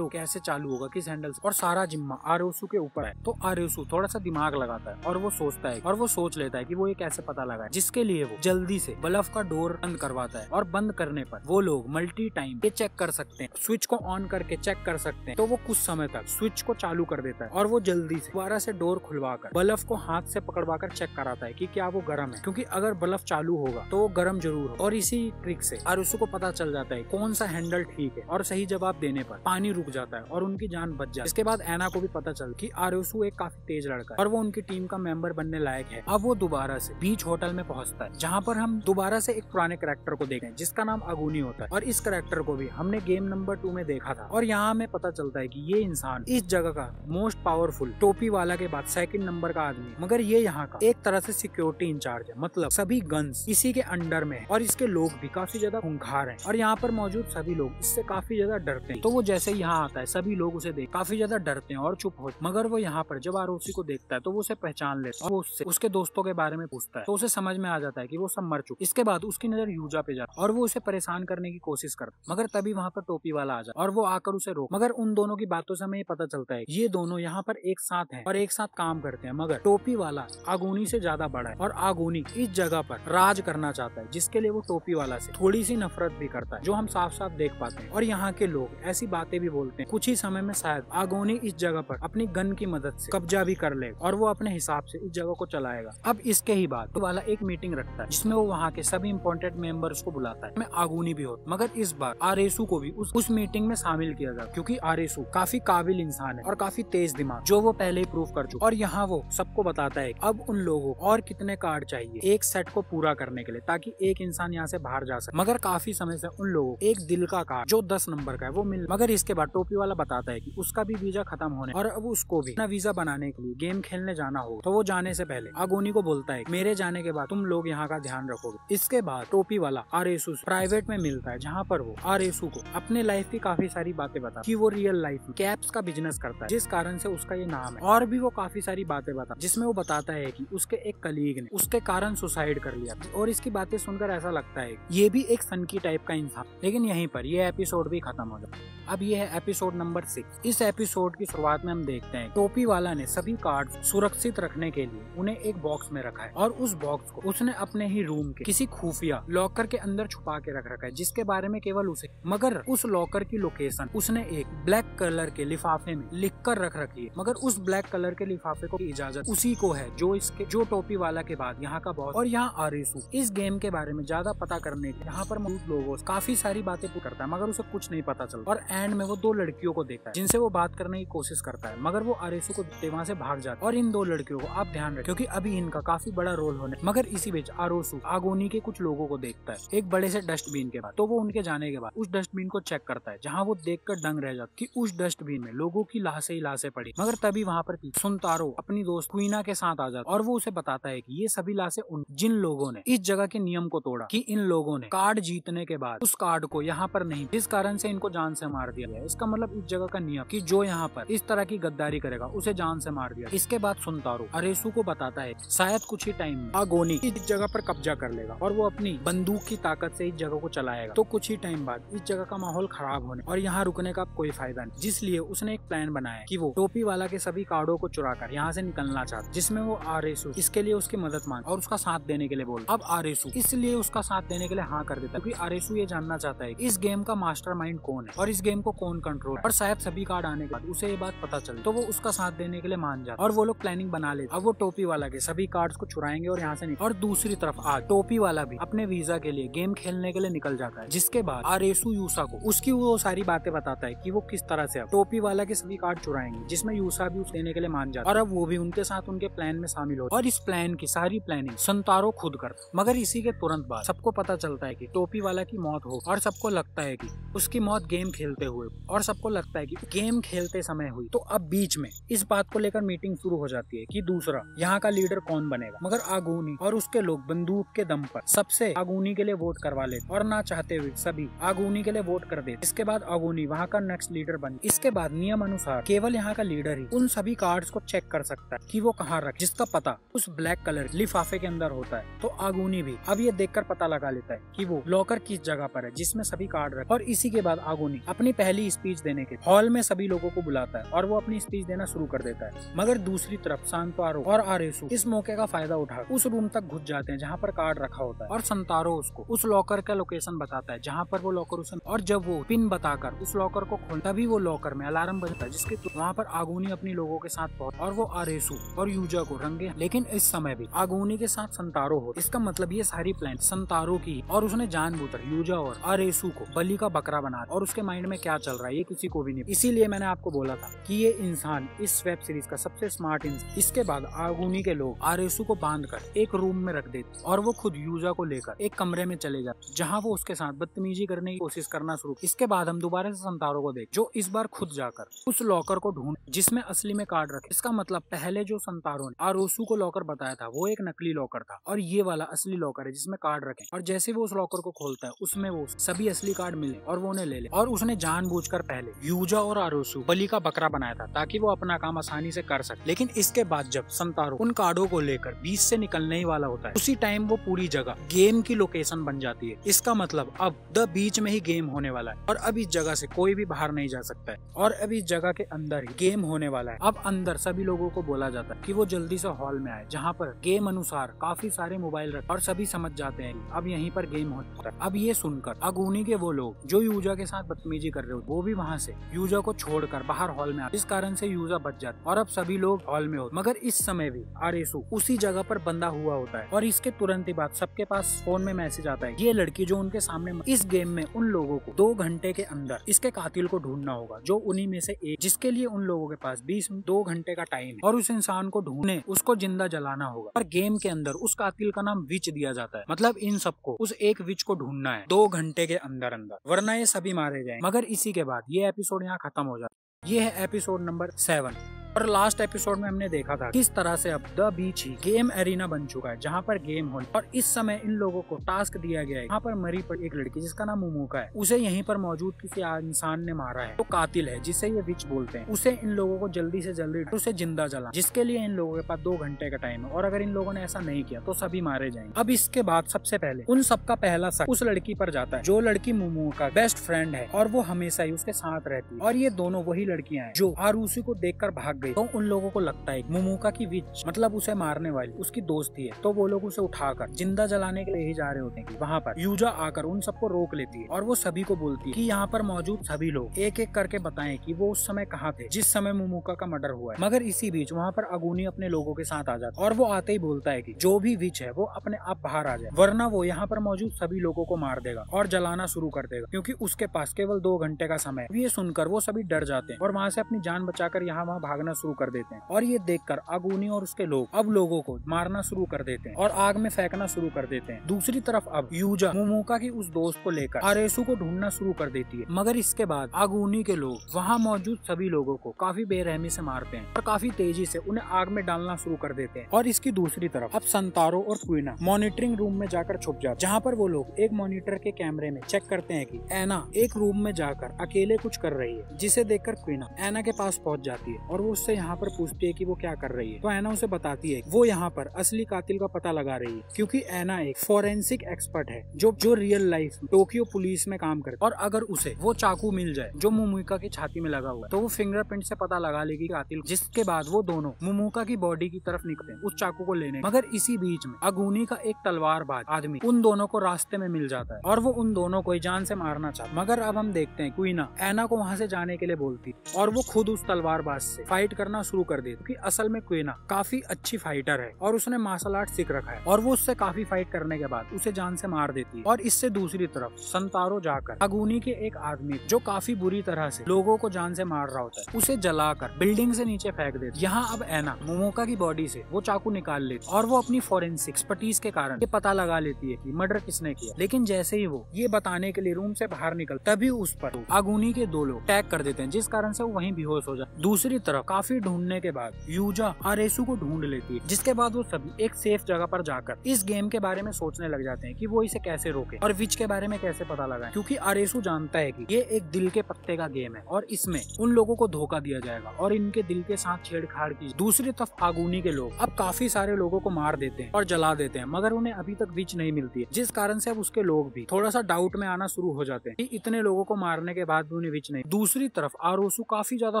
Speaker 1: चालू होगा, किस हैंडल से, और सारा जिम्मा आरओसी के ऊपर है। तो आरओसी थोड़ा सा दिमाग लगाता है और वो सोचता है और वो सोच लेता है कि वो ये कैसे पता लगाए, जिसके लिए वो जल्दी से बल्ब का डोर बंद करवाता है। और बंद करने पर वो लोग मल्टी टाइम ये चेक कर सकते हैं, स्विच को ऑन करके चेक कर सकते हैं। तो वो कुछ समय तक स्विच को चालू कर देता है और वो जल्दी से दोबारा से डोर खुलवाकर बल्ब को हाथ से पकड़वाकर चेक कराता है कि क्या वो गर्म है, क्योंकि अगर बल्ब चालू होगा तो वो गर्म जरूर हो। और इसी ट्रिक से आरुषु को पता चल जाता है कौन सा हैंडल ठीक है, और सही जवाब देने पर पानी रुक जाता है और उनकी जान बच जाती है। इसके बाद एना को भी पता चल कि आरुषु एक काफी तेज लड़का है और वो उनकी टीम का मेंबर बनने लायक है। अब वो दोबारा से बीच होटल में पहुंचता है, जहाँ पर हम दोबारा से एक पुराने कैरेक्टर को देखें जिसका नाम अगुनी होता है। और इस कैरेक्टर को भी हमने गेम नंबर 2 में देखा था। और यहाँ हमें पता चलता है कि ये इंसान इस जगह का मोस्ट पावरफुल टोपी वाला के बाद 2nd नंबर का आदमी है, मगर ये यहाँ का एक तरह से सिक्योरिटी इंचार्ज है, मतलब सभी गन्स इसी के अंडर में है और इसके लोग भी काफी ज्यादा खूंखार हैं और यहाँ पर मौजूद सभी लोग इससे काफी ज्यादा डरते हैं। तो वो जैसे यहाँ आता है सभी लोग उसे देख काफी ज्यादा डरते हैं और चुप होते, मगर वो यहाँ पर जब आरोसी को देखता है तो वो उसे पहचान लेता है और उससे उसके दोस्तों के बारे में पूछता है, तो उसे समझ में आ जाता है कि वो सब मर चुके। इसके बाद उसकी नजर यूजा पे जाती है और वो उसे परेशान करने की कोशिश करता, मगर तभी वहाँ पर टोपी वाला आ जाता और वो आकर उसे रोक। मगर उन दोनों की बातों से हमें ये पता चलता है ये दोनों यहाँ पर एक साथ हैं और एक साथ काम करते हैं, मगर टोपी वाला आगोनी से ज्यादा बड़ा है और आगोनी इस जगह पर राज करना चाहता है, जिसके लिए वो टोपी वाला से थोड़ी सी नफरत भी करता है, जो हम साफ साफ देख पाते हैं। और यहाँ के लोग ऐसी बातें भी बोलते हैं कुछ ही समय में शायद आगोनी इस जगह पर अपनी गन की मदद से कब्जा भी कर ले और वो अपने हिसाब से इस जगह को चलाएगा। अब इसके ही बाद तो वाला एक मीटिंग रखता है जिसमें वो वहाँ के सभी इम्पोर्टेंट मेंबर्स को बुलाता है, आगोनी भी होता, मगर इस बार आरेसु को भी उस मीटिंग में शामिल किया जाए, क्योंकि आरेसु काफी काबिल इंसान है और काफी तेज दिमाग, जो वो पहले ही प्रूव कर चुका। और यहाँ वो सबको बताता है अब उन लोगों को और कितने कार्ड चाहिए एक सेट को पूरा करने के लिए, ताकि एक इंसान यहाँ से बाहर जा सके। मगर काफी समय से उन लोगों को एक दिल का कार्ड जो 10 नंबर का है वो मिल, मगर इसके बाद टोपी वाला बताता है कि उसका भी वीजा खत्म होने और अब उसको भी अपना वीजा बनाने के लिए गेम खेलने जाना होगा। तो वो जाने से पहले आगोनी को बोलता है मेरे जाने के बाद तुम लोग यहाँ का ध्यान रखोगे। इसके बाद टोपी वाला आरेसु प्राइवेट में मिलता है, जहाँ पर वो आरेसु को अपने लाइफ की काफी सारी बातें बता कि वो रियल लाइफ में कैप्स का बिजनेस करता है, जिस कारण से उसका ये नाम है। और भी वो काफी सारी बातें बता, जिसमें वो बताता है कि उसके एक कलीग ने उसके कारण सुसाइड कर लिया था। और इसकी बातें सुनकर ऐसा लगता है ये भी एक सनकी टाइप का इंसान। लेकिन यहीं पर ये एपिसोड भी खत्म हो जाता है। अब ये है एपिसोड नंबर 6। इस एपिसोड की शुरुआत में हम देखते हैं टोपी वाला ने सभी कार्ड सुरक्षित रखने के लिए उन्हें एक बॉक्स में रखा है और उस बॉक्स को उसने अपने ही रूम के किसी खुफिया लॉकर के अंदर छुपा के रख रखा है, जिसके बारे में केवल उसे, मगर उस लॉकर की लोकेशन उसने एक ब्लैक कलर के लिफाफे में लिख कर रख रखी है। मगर उस ब्लैक कलर के लिफाफे को इजाजत उसी को है जो टोपी वाला के बाद यहाँ का बॉस। और यहाँ आरेसु इस गेम के बारे में ज्यादा पता करने के यहाँ पर मौजूद लोगों से काफी सारी बातें करता है, मगर उसे कुछ नहीं पता चलता। और एंड में वो 2 लड़कियों को देखता है जिनसे वो बात करने की कोशिश करता है, मगर वो आरेसु को देखते वहाँ से भाग जाता है। और इन 2 लड़कियों को आप ध्यान रखें क्योंकि अभी इनका काफी बड़ा रोल होने। मगर इसी बीच आरेसु आगोनी के कुछ लोगों को देखता है एक बड़े से डस्टबिन के बाद। तो वो उनके जाने के बाद उस डस्टबिन को चेक करता है, जहाँ वो देखकर दंग रह जाता कि उस डस्टबिन में लोगों की लाशें ही लाशें पड़ी। मगर तभी वहाँ पर सुनतारो अपनी दोस्त क्वीना के साथ आ जाता और वो उसे बताता है कि ये सभी लाशें जिन लोगों ने इस जगह के नियम को तोड़ा, कि इन लोगों ने कार्ड जीतने के बाद उस कार्ड को यहाँ पर नहीं, जिस कारण से इनको जान से मार दिया गया। इसका मतलब इस जगह का नियम कि जो यहाँ पर इस तरह की गद्दारी करेगा उसे जान से मार दिया। इसके बाद सुनतारो आरेसु को बताता है शायद कुछ ही टाइम में आगोनी इस जगह पर कब्जा कर लेगा और वो अपनी बंदूक की ताकत से इस जगह को चलाएगा। तो कुछ ही टाइम बाद इस जगह का माहौल खराब होने और यहाँ रुकने का कोई फायदा नहीं, जिसलिए उसने एक प्लान बनाया कि वो टोपी वाला के सभी कार्डों को चुरा कर यहाँ से निकलना चाहता, जिसमें वो आरेसु इसके लिए उसकी मदद मांग और उसका साथ देने के लिए बोल। अब आरेसु इसलिए उसका साथ देने के लिए हाँ कर देता, क्योंकि आरेसु ये जानना चाहता है इस गेम का मास्टरमाइंड कौन है और इस गेम को कौन कंट्रोल, और शायद सभी कार्ड आने के बाद उसे ये बात पता चले तो वो उसका साथ देने के लिए मान जाता और वो लोग प्लानिंग बना लेते। अब वो टोपी वाला के सभी कार्ड्स को चुराएंगे और यहाँ से निकल। और दूसरी तरफ आज टोपी वाला भी अपने वीजा के लिए गेम खेलने के लिए निकल जाता है, जिसके बाद आरेसु यूसा को उसकी वो सारी बातें बताता है कि वो किस तरह से अब टोपी वाला के सभी कार्ड चुराएंगे, जिसमें यूसा भी उस देने के लिए मान जाता और अब वो भी उनके साथ उनके प्लान में शामिल हो। और इस प्लान की सारी प्लानिंग सुनतारो खुद करता। मगर इसी के तुरंत बाद सबको पता चलता है कि टोपी वाला की मौत हो और सबको लगता है कि उसकी मौत गेम खेलते हुए, और सबको लगता है कि गेम खेलते समय हुई। तो अब बीच में इस बात को लेकर मीटिंग शुरू हो जाती है कि दूसरा यहाँ का लीडर कौन बनेगा। मगर आगोनी और उसके लोग बंदूक के दम पर सबसे आगोनी के लिए वोट करवा लेते और ना चाहते हुए सभी आगोनी के लिए वोट कर देते। इसके बाद आगोनी वहाँ का का नेक्स्ट लीडर बन। इसके बाद नियम अनुसार केवल यहाँ का लीडर ही उन सभी कार्ड्स को चेक कर सकता है कि वो कहाँ रखे, जिसका पता उस ब्लैक कलर लिफाफे के अंदर होता है। तो आगुनी भी अब ये देखकर पता लगा लेता है कि वो लॉकर किस जगह पर है जिसमें सभी कार्ड रखे। और इसी के बाद आगुनी अपनी पहली स्पीच देने के हॉल में सभी लोगों को बुलाता है और वो अपनी स्पीच देना शुरू कर देता है। मगर दूसरी तरफ संतारो और आरेसु इस मौके का फायदा उठा उस रूम तक घुस जाते हैं जहाँ पर कार्ड रखा होता है और संतारो उसको उस लॉकर का लोकेशन बताता है जहाँ पर वो लॉकर उसे, और जब वो पिन बताकर उस लॉकर को खोल तभी वो लॉकर में अलार्म बजता है जिसके वहाँ पर आगुनी अपनी लोगों के साथ पहुंच और वो आरेसु और यूजा को रंगे। लेकिन इस समय भी आगुनी के साथ संतारो हो। इसका मतलब ये सारी प्लान संतारो की और उसने जानबूझकर यूजा और आरेसु को बलि का बकरा बना और उसके माइंड में क्या चल रहा है ये किसी को भी नहीं। इसीलिए मैंने आपको बोला था कि ये इंसान इस वेब सीरीज का सबसे स्मार्ट इंसान। इसके बाद आगुनी के लोग आरेसु को बांधकर एक रूम में रख देते और वो खुद यूजा को लेकर एक कमरे में चले जाते जहाँ वो उसके साथ बदतमीजी करने की कोशिश करना शुरू। इसके बाद हम दोबारा से संतारो को देख जो इस बार खुद जाकर उस लॉकर को ढूंढ जिसमें असली में कार्ड रखे। इसका मतलब पहले जो संतारो ने आरेसु को लॉकर बताया था वो एक नकली लॉकर था और ये वाला असली लॉकर है जिसमें कार्ड रखे। और जैसे वो उस लॉकर को खोलता है उसमें वो सभी असली कार्ड मिले और वो उन्हें ले ले। और उसने जानबूझकर पहले यूजा और आरेसु बलि का बकरा बनाया था ताकि वो अपना काम आसानी से कर सके। लेकिन इसके बाद जब संतारो उन कार्डों को लेकर बीच से निकलने ही वाला होता है उसी टाइम वो पूरी जगह गेम की लोकेशन बन जाती है। इसका मतलब अब द बीच में ही गेम होने वाला है और अब इस जगह से कोई भी बाहर नहीं जा सकता है और अब इस जगह के अंदर ही गेम होने वाला है। अब अंदर सभी लोगों को बोला जाता है कि वो जल्दी से हॉल में आए जहाँ पर गेम अनुसार काफी सारे मोबाइल रखे और सभी समझ जाते हैं अब यहीं पर गेम होता है। अब ये सुनकर आगुनी के वो लोग जो यूजा के साथ बदतमीजी कर रहे हो वो भी वहाँ से यूजा को छोड़कर बाहर हॉल में आते। इस कारण से यूजा बच जाता और अब सभी लोग हॉल में होते। मगर इस समय भी आरेसु उसी जगह पर बंधा हुआ होता है और इसके तुरंत ही बाद सबके पास फोन में मैसेज आता है ये लड़की जो उनके सामने इस गेम में उन लोगों को 2 घंटे के अंदर इसके कातिल को ढूंढना होगा जो उन्हीं में से एक, जिसके लिए उन लोगों के पास 2 घंटे का टाइम है और उस इंसान को ढूंढने उसको जिंदा जलाना होगा। और गेम के अंदर उस कातिल का नाम विच दिया जाता है। मतलब इन सबको उस एक विच को ढूंढना है 2 घंटे के अंदर वरना ये सभी मारे जाएंगे। मगर इसी के बाद ये एपिसोड यहाँ खत्म हो जाता है। ये है एपिसोड नंबर 7 और लास्ट एपिसोड में हमने देखा था किस तरह से अब the beach he game arena बन चुका है जहाँ पर गेम हो। और इस समय इन लोगों को टास्क दिया गया है यहाँ पर मरी पर एक लड़की जिसका नाम मोमोका है उसे यहीं पर मौजूद किसी इंसान ने मारा है। तो कातिल है जिसे ये विच बोलते हैं उसे इन लोगों को जल्दी से जल्दी उसे जिंदा जला जिसके लिए इन लोगों के पास 2 घंटे का टाइम है और अगर इन लोगों ने ऐसा नहीं किया तो सभी मारे जाएंगे। अब इसके बाद सबसे पहले उन सबका पहला शक उस लड़की पर जाता है जो लड़की मोमोका बेस्ट फ्रेंड है और वो हमेशा ही उसके साथ रहती है। और ये दोनों वही लड़कियां हैं जो आरुषि को देखकर भाग गई। तो उन लोगों को लगता है मोमोका की विच मतलब उसे मारने वाली उसकी दोस्त ही है। तो वो लोग उसे उठाकर जिंदा जलाने के लिए ही जा रहे होते हैं। वहाँ पर यूजा आकर उन सबको रोक लेती है और वो सभी को बोलती है कि यहाँ पर मौजूद सभी लोग एक एक करके बताएं कि वो उस समय कहाँ थे जिस समय मोमोका का मर्डर हुआ है। मगर इसी बीच वहाँ पर आगुनी अपने लोगों के साथ आ जाता है और वो आते ही बोलता है कि जो भी विच है वो अपने आप बाहर आ जाए वरना वो यहाँ पर मौजूद सभी लोगों को मार देगा और जलाना शुरू कर देगा क्योंकि उसके पास केवल 2 घंटे का समय है। ये सुनकर वो सभी डर जाते हैं और वहाँ से अपनी जान बचाकर यहाँ वहाँ भागना शुरू कर देते हैं। और ये देखकर आगुनी और उसके लोग अब लोगों को मारना शुरू कर देते हैं और आग में फेंकना शुरू कर देते हैं। दूसरी तरफ अब यूजा मोमोका की उस दोस्त को लेकर आरेसु को ढूंढना शुरू कर देती है। मगर इसके बाद आगुनी के लोग वहाँ मौजूद सभी लोगों को काफी बेरहमी से मारते हैं और काफी तेजी से उन्हें आग में डालना शुरू कर देते हैं। और इसकी दूसरी तरफ अब संतारो और क्वीना मॉनिटरिंग रूम में जाकर छुप जाते जहाँ पर वो लोग एक मॉनिटर के कैमरे में चेक करते हैं कि एना एक रूम में जाकर अकेले कुछ कर रही है, जिसे देखकर क्वीना एना के पास पहुंच जाती है और वो उससे यहाँ पर पूछती है कि वो क्या कर रही है। तो एना उसे बताती है वो यहाँ पर असली कातिल का पता लगा रही है क्योंकि एना एक फोरेंसिक एक्सपर्ट है जो रियल लाइफ टोक्यो पुलिस में काम करती है और अगर उसे वो चाकू मिल जाए जो मोमोका की छाती में लगा हुआ है तो वो फिंगरप्रिंट से पता लगा लेगी कातिल। जिसके बाद वो दोनों मोमोका की बॉडी की तरफ निकलते हैं उस चाकू को लेने। मगर इसी बीच में आगुनी का एक तलवारबाज आदमी उन दोनों को रास्ते में मिल जाता है और वो उन दोनों को जान से मारना चाहता। मगर अब हम देखते हैं क्वीना एना को वहाँ से जाने के लिए बोलती और वो खुद उस तलवारबाज से फाइट करना शुरू कर देती क्योंकि असल में क्वीना काफी अच्छी फाइटर है और उसने मार्शल आर्ट सीख रखा है और वो उससे काफी फाइट करने के बाद उसे जान से मार देती है। और इससे दूसरी तरफ संतारो जाकर आगुनी के एक आदमी जो काफी बुरी तरह से लोगों को जान से मार रहा होता है उसे जलाकर बिल्डिंग से नीचे फेंक देती। यहाँ अब एना मोमोका की बॉडी से वो चाकू निकाल लेती और वो अपनी फोरेंसिक एक्सपर्टीज के कारण ये पता लगा लेती है कि मर्डर किसने किया। लेकिन जैसे ही वो ये बताने के लिए रूम से बाहर निकल तभी उस पर आगुनी के 2 लोग अटैक कर देते हैं जिस कारण से वो वहीं बेहोश हो जाए। दूसरी तरफ काफी ढूंढने के बाद यूजा आरेसू को ढूंढ लेती है, जिसके बाद वो सभी एक सेफ जगह पर जाकर इस गेम के बारे में सोचने लग जाते हैं कि वो इसे कैसे रोके और विच के बारे में कैसे पता लगाए, क्योंकि आरेसू जानता है कि ये एक दिल के पत्ते का गेम है और इसमें उन लोगों को धोखा दिया जाएगा और इनके दिल के साथ छेड़छाड़ की। दूसरी तरफ आगुनी के लोग अब काफी सारे लोगों को मार देते हैं और जला देते हैं, मगर उन्हें अभी तक विच नहीं मिलती है, जिस कारण से अब उसके लोग भी थोड़ा सा डाउट में आना शुरू हो जाते हैं कि इतने लोगों को मारने के बाद भी उन्हें विच नहीं। दूसरी तरफ आरोसू काफी ज्यादा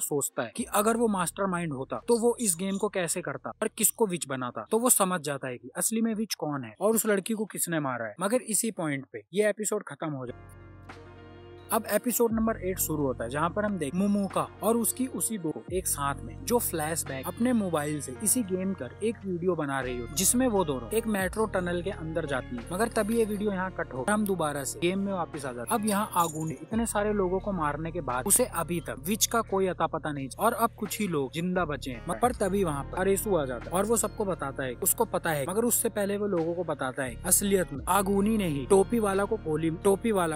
Speaker 1: सोचता है कि अगर वो मास्टरमाइंड होता तो वो इस गेम को कैसे करता और किसको विच बनाता, तो वो समझ जाता है कि असली में विच कौन है और उस लड़की को किसने मारा है। मगर इसी पॉइंट पे ये एपिसोड खत्म हो जाता है। अब एपिसोड नंबर 8 शुरू होता है, जहाँ पर हम देख मोमोका और उसकी उसी दोस्त एक साथ में जो फ्लैशबैक अपने मोबाइल से इसी गेम कर एक वीडियो बना रही हो, जिसमें वो दोनों एक मेट्रो टनल के अंदर जाती है। मगर तभी ये वीडियो यहाँ कट हो, हम दोबारा से गेम में वापस आ जाते। अब यहाँ आगुनी इतने सारे लोगों को मारने के बाद उसे अभी तक विच का कोई अता पता नहीं और अब कुछ ही लोग जिंदा बचे हैं। पर तभी वहाँ पर आरेसू आ जाता है और वो सबको बताता है, उसको पता है, मगर उससे पहले वो लोगों को बताता है असलियत में आगुनी ने ही टोपी वाला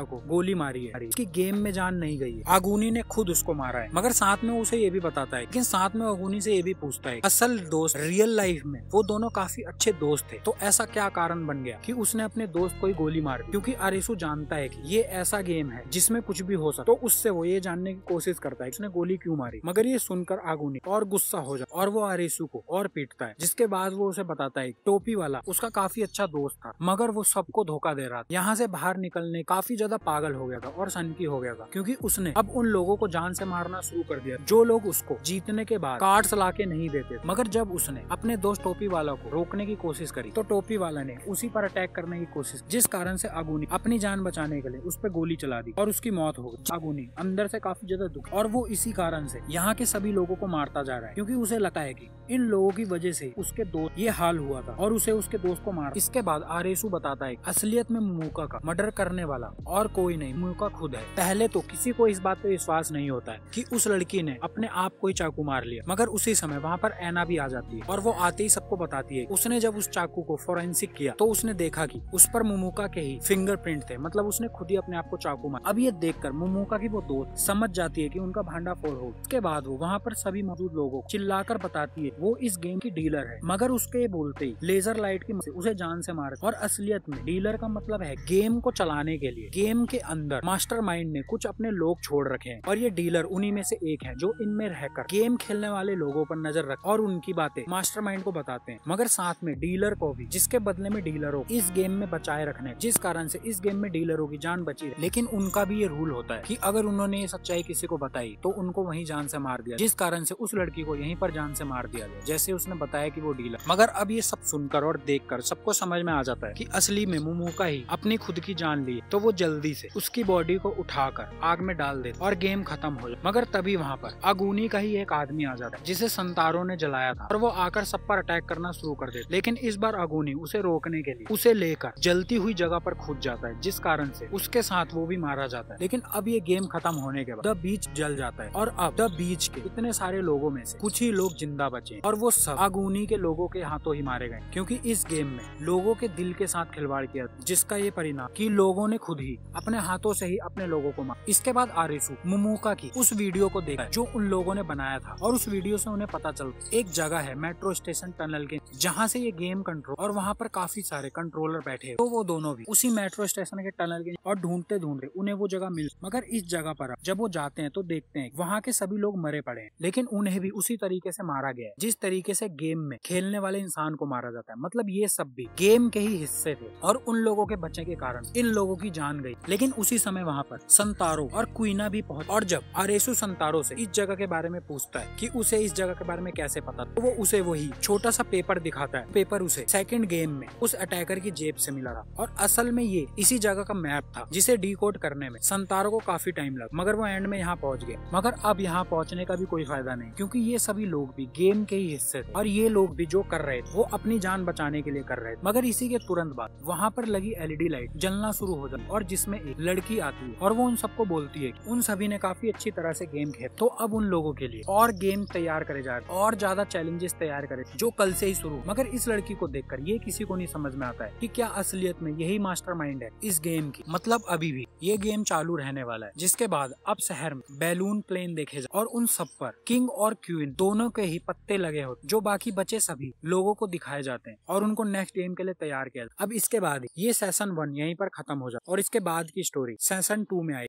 Speaker 1: को गोली मारी है, गेम में जान नहीं गई है, आगुनी ने खुद उसको मारा है। मगर साथ में उसे ये भी बताता है, लेकिन साथ में आगुनी से ये भी पूछता है असल दोस्त रियल लाइफ में वो दोनों काफी अच्छे दोस्त थे, तो ऐसा क्या कारण बन गया कि उसने अपने दोस्त को ही गोली मार दी। क्योंकि आरेसू जानता है कि ये ऐसा गेम है जिसमें कुछ भी हो सकता, तो उससे वो ये जानने की कोशिश करता है उसने गोली क्यों मारी। मगर ये सुनकर आगुनी और गुस्सा हो जाता और वो आरेसू को और पीटता है, जिसके बाद वो उसे बताता है टोपी वाला उसका काफी अच्छा दोस्त था, मगर वो सबको धोखा दे रहा था। यहाँ से बाहर निकलने काफी ज्यादा पागल हो गया था और सनकी हो गया था, क्योंकि उसने अब उन लोगों को जान से मारना शुरू कर दिया जो लोग उसको जीतने के बाद कार्ड्स लाके नहीं देते। मगर जब उसने अपने दोस्त टोपी वाला को रोकने की कोशिश करी तो टोपी वाला ने उसी पर अटैक करने की कोशिश, जिस कारण से आगुनी अपनी जान बचाने के लिए उस पर गोली चला दी और उसकी मौत हो गई। आगुनी अंदर से काफी ज्यादा दुखी और वो इसी कारण से यहाँ के सभी लोगों को मारता जा रहा है, क्योंकि उसे लगता है कि इन लोगों की वजह से उसके दोस्त ये हाल हुआ था और उसे उसके दोस्त को मारा। इसके बाद आरेसू बताता है असलियत में मोमोका का मर्डर करने वाला और कोई नहीं, मोमोका खुद है। पहले तो किसी को इस बात पे विश्वास नहीं होता है कि उस लड़की ने अपने आप को ही चाकू मार लिया, मगर उसी समय वहाँ पर ऐना भी आ जाती है और वो आते ही सबको बताती है उसने जब उस चाकू को फोरेंसिक किया तो उसने देखा कि उस पर मोमोका के ही फिंगरप्रिंट थे, मतलब उसने खुद ही अपने आप को चाकू मारा। अब ये देखकर मोमोका की वो दोस्त समझ जाती है कि उनका भांडाफोड़ हो। उसके बाद वो वहाँ पर सभी मौजूद लोगों को चिल्लाकर बताती है वो इस गेम की डीलर है, मगर उसके बोलते ही लेजर लाइट की उसे जान से मार। और असलियत में डीलर का मतलब है गेम को चलाने के लिए गेम के अंदर मास्टरमाइंड ने कुछ अपने लोग छोड़ रखे हैं और ये डीलर उन्हीं में से एक है जो इनमें रहकर गेम खेलने वाले लोगों पर नजर रख और उनकी बातें मास्टरमाइंड को बताते हैं। मगर साथ में डीलर को भी, जिसके बदले में डीलरों इस गेम में बचाए रखने, जिस कारण से इस गेम में डीलरों की जान बची रहे। लेकिन उनका भी ये रूल होता है कि अगर उन्होंने ये सच्चाई किसी को बताई तो उनको वहीं जान से मार दिया, जिस कारण से उस लड़की को यहीं पर जान से मार दिया गया, जैसे उसने बताया कि वो डीलर। मगर अब ये सब सुनकर और देखकर सबको समझ में आ जाता है कि असली में मोमोका ही अपनी खुद की जान ली, तो वो जल्दी से उसकी बॉडी को उठाकर आग में डाल दे और गेम खत्म हो जाए। मगर तभी वहाँ पर आगुनी का ही एक आदमी आ जाता है जिसे संतारो ने जलाया था और वो आकर सब पर अटैक करना शुरू कर देता। लेकिन इस बार आगुनी उसे रोकने के लिए उसे लेकर जलती हुई जगह पर कूद जाता है, जिस कारण से उसके साथ वो भी मारा जाता है। लेकिन अब ये गेम खत्म होने के बाद द बीच जल जाता है और अब द बीच के इतने सारे लोगों में से कुछ ही लोग जिंदा बचे और वो सब आगुनी के लोगों के हाथों ही मारे गए, क्योंकि इस गेम में लोगों के दिल के साथ खिलवाड़ किया, जिसका ये परिणाम कि लोगों ने खुद ही अपने हाथों से ही अपने लोगों को मारा। इसके बाद आरेसू मोमोका की उस वीडियो को देखा जो उन लोगों ने बनाया था और उस वीडियो से उन्हें पता चलता एक जगह है मेट्रो स्टेशन टनल के जहाँ से ये गेम कंट्रोल और वहाँ पर काफी सारे कंट्रोलर बैठे, तो वो दोनों भी उसी मेट्रो स्टेशन के टनल के और ढूंढते ढूंढते उन्हें वो जगह मिल। मगर इस जगह पर जब वो जाते हैं तो देखते हैं वहाँ के सभी लोग मरे पड़े हैं, लेकिन उन्हें भी उसी तरीके से मारा गया है जिस तरीके से गेम में खेलने वाले इंसान को मारा जाता है। मतलब ये सब भी गेम के ही हिस्से थे और उन लोगों के बचने के कारण इन लोगों की जान गई। लेकिन उसी समय वहाँ पर संतारो और क्वीना भी पहुंच और जब आरेसू संतारो से इस जगह के बारे में पूछता है कि उसे इस जगह के बारे में कैसे पता, तो वो उसे वही छोटा सा पेपर दिखाता है। पेपर उसे सेकंड गेम में उस अटैकर की जेब से मिला था और असल में ये इसी जगह का मैप था जिसे डिकोड करने में संतारो को काफी टाइम लगा, मगर वो एंड में यहाँ पहुंच गए। मगर अब यहाँ पहुंचने का भी कोई फायदा नहीं, क्योंकि ये सभी लोग भी गेम के ही हिस्से थे और ये लोग भी जो कर रहे थे वो अपनी जान बचाने के लिए कर रहे थे। मगर इसी के तुरंत बाद वहाँ पर लगी LED लाइट जलना शुरू हो जाती और जिसमें एक लड़की आती है और वो उन सबको बोलती है कि उन सभी ने काफी अच्छी तरह से गेम खेला, तो अब उन लोगों के लिए और गेम तैयार करे जा रहे और ज्यादा चैलेंजेस तैयार करे जो कल से ही शुरू। मगर इस लड़की को देखकर ये किसी को नहीं समझ में आता है कि क्या असलियत में यही मास्टरमाइंड है इस गेम की। मतलब अभी भी ये गेम चालू रहने वाला है, जिसके बाद अब शहर में बैलून प्लेन देखे जाए और उन सब पर किंग और क्वीन दोनों के ही पत्ते लगे होते, जो बाकी बचे सभी लोगों को दिखाए जाते हैं और उनको नेक्स्ट गेम के लिए तैयार किया। अब इसके बाद ये सेशन 1 यहीं पर खत्म हो जाए और इसके बाद की स्टोरी सेशन 2 में आएगी।